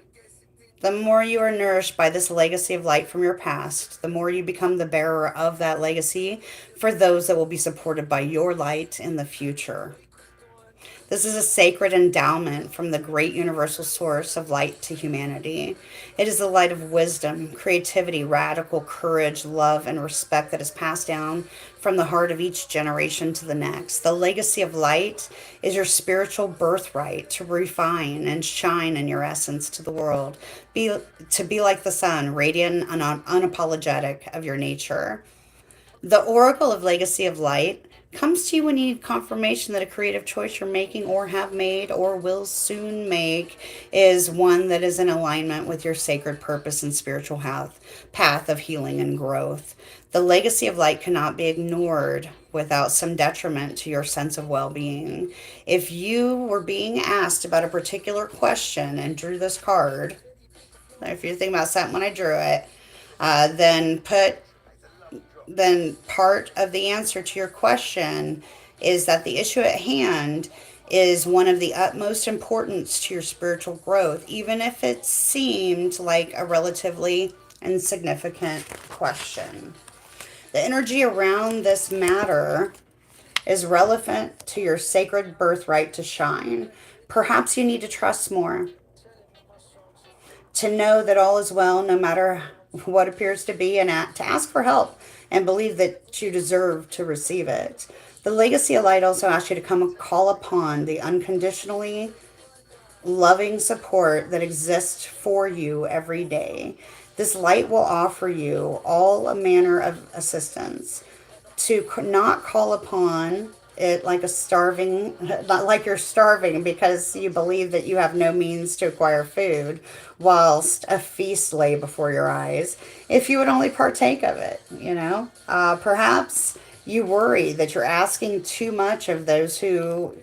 The more you are nourished by this legacy of light from your past, the more you become the bearer of that legacy for those that will be supported by your light in the future. This is a sacred endowment from the great universal source of light to humanity. It is the light of wisdom, creativity, radical courage, love, and respect that is passed down from the heart of each generation to the next. The legacy of light is your spiritual birthright to refine and shine in your essence to the world. To be like the sun, radiant and unapologetic of your nature. The oracle of legacy of light comes to you when you need confirmation that a creative choice you're making or have made or will soon make is one that is in alignment with your sacred purpose and spiritual path of healing and growth. The legacy of light cannot be ignored without some detriment to your sense of well-being. If you were being asked about a particular question and drew this card, if you're thinking about something when I drew it, then part of the answer to your question is that the issue at hand is one of the utmost importance to your spiritual growth, even if it seemed like a relatively insignificant question. The energy around this matter is relevant to your sacred birthright to shine. Perhaps you need to trust more, to know that all is well no matter what appears to be, and to ask for help and believe that you deserve to receive it. The legacy of light also asks you to come call upon the unconditionally loving support that exists for you every day. This light will offer you all a manner of assistance, to not call upon it like a starving, not like you're starving because you believe that you have no means to acquire food whilst a feast lay before your eyes. If you would only partake of it, perhaps you worry that you're asking too much of those who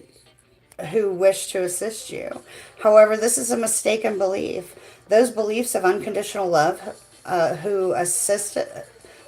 wish to assist you. However, this is a mistaken belief. Those beliefs of unconditional love, who assist,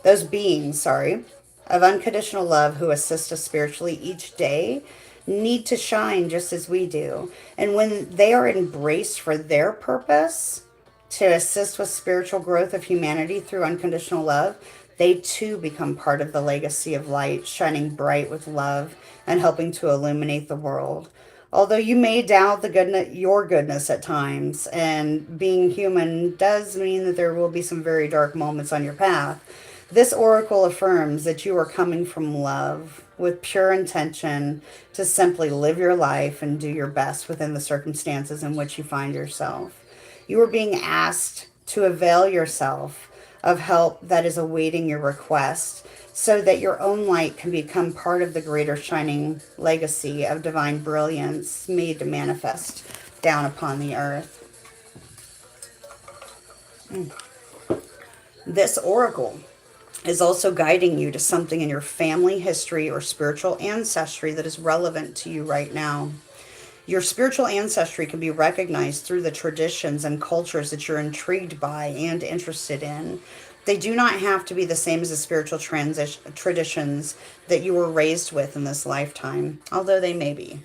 those beings, sorry, of unconditional love who assist us spiritually each day, need to shine just as we do. And when they are embraced for their purpose, to assist with spiritual growth of humanity through unconditional love, they too become part of the legacy of light, shining bright with love and helping to illuminate the world. Although you may doubt your goodness at times, and being human does mean that there will be some very dark moments on your path, this oracle affirms that you are coming from love with pure intention to simply live your life and do your best within the circumstances in which you find yourself. You are being asked to avail yourself of help that is awaiting your request, so that your own light can become part of the greater shining legacy of divine brilliance made to manifest down upon the earth. This oracle is also guiding you to something in your family history or spiritual ancestry that is relevant to you right now. Your spiritual ancestry can be recognized through the traditions and cultures that you're intrigued by and interested in. They do not have to be the same as the spiritual traditions that you were raised with in this lifetime, although they may be.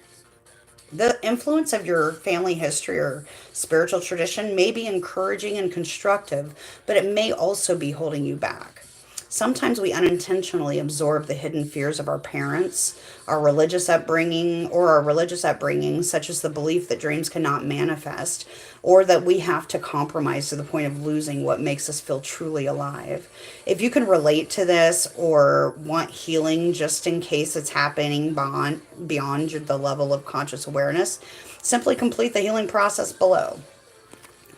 The influence of your family history or spiritual tradition may be encouraging and constructive, but it may also be holding you back. Sometimes we unintentionally absorb the hidden fears of our parents, our religious upbringing, such as the belief that dreams cannot manifest, or that we have to compromise to the point of losing what makes us feel truly alive. If you can relate to this or want healing just in case it's happening beyond the level of conscious awareness, simply complete the healing process below,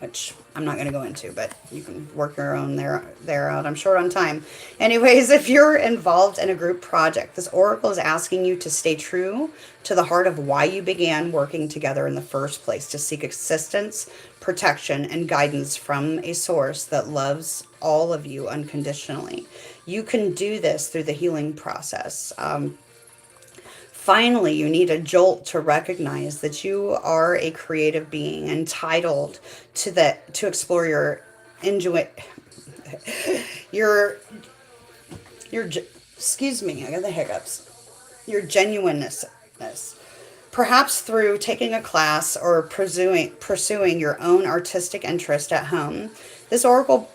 which I'm not going to go into, but you can work your own there out. I'm short on time. Anyways, if you're involved in a group project, this oracle is asking you to stay true to the heart of why you began working together in the first place, to seek assistance, protection, and guidance from a source that loves all of you unconditionally. You can do this through the healing process. Finally, you need a jolt to recognize that you are a creative being entitled to explore your your excuse me, I got the hiccups. Your genuineness. Perhaps through taking a class or pursuing your own artistic interest at home. This oracle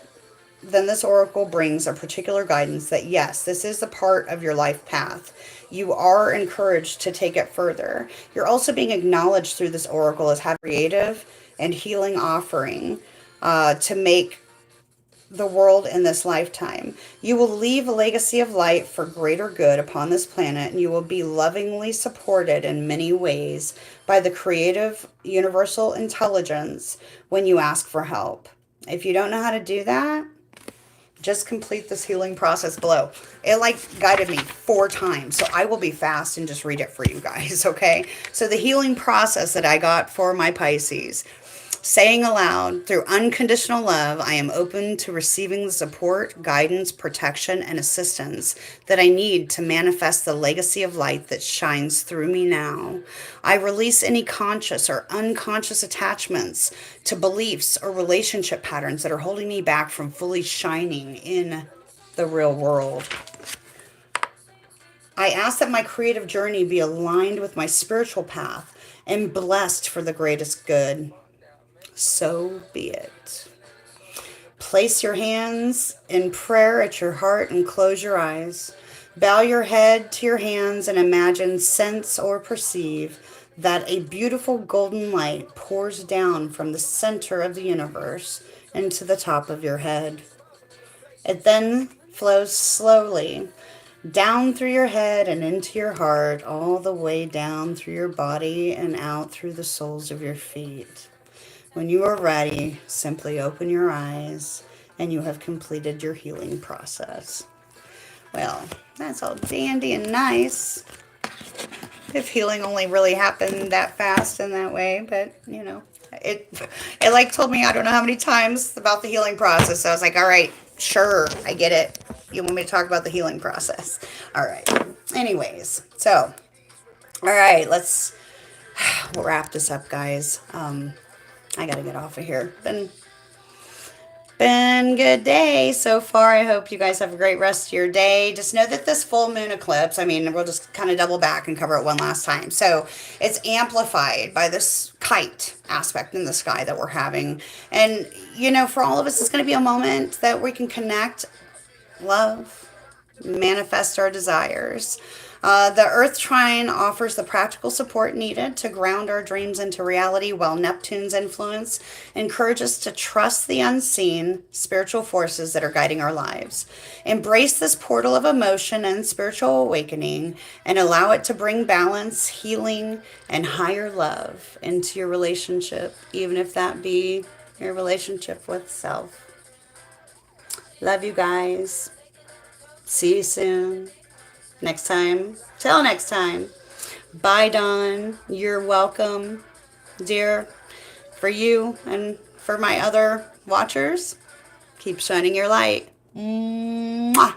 brings a particular guidance that yes, this is a part of your life path. You are encouraged to take it further. You're also being acknowledged through this oracle as having creative and healing offering to make the world in this lifetime. You will leave a legacy of light for greater good upon this planet, and you will be lovingly supported in many ways by the creative universal intelligence when you ask for help. If you don't know how to do that, just complete this healing process below. It guided me 4 times, so I will be fast and just read it for you guys, okay? So the healing process that I got for my Pisces, saying aloud, through unconditional love, I am open to receiving the support, guidance, protection, and assistance that I need to manifest the legacy of light that shines through me now. I release any conscious or unconscious attachments to beliefs or relationship patterns that are holding me back from fully shining in the real world. I ask that my creative journey be aligned with my spiritual path and blessed for the greatest good. So be it. Place your hands in prayer at your heart and close your eyes. Bow your head to your hands and imagine, sense, or perceive that a beautiful golden light pours down from the center of the universe into the top of your head. It then flows slowly down through your head and into your heart, all the way down through your body and out through the soles of your feet. When you are ready, simply open your eyes and you have completed your healing process. Well, that's all dandy and nice. If healing only really happened that fast and that way, but you know, it like told me I don't know how many times about the healing process. So I was like, all right, sure, I get it. You want me to talk about the healing process? All right. Anyways, so all right, we'll wrap this up, guys. I gotta get off of here. Been a good day so far. I hope you guys have a great rest of your day. Just know that this full moon eclipse, I mean, we'll just kind of double back and cover it one last time. So it's amplified by this kite aspect in the sky that we're having. And, you know, for all of us, it's going to be a moment that we can connect, love, manifest our desires. The Earth Trine offers the practical support needed to ground our dreams into reality, while Neptune's influence encourages us to trust the unseen spiritual forces that are guiding our lives. Embrace this portal of emotion and spiritual awakening and allow it to bring balance, healing, and higher love into your relationship, even if that be your relationship with self. Love you guys. See you soon. Next time. Till next time. Bye, Dawn. You're welcome, dear. For you and for my other watchers, keep shining your light. Mwah.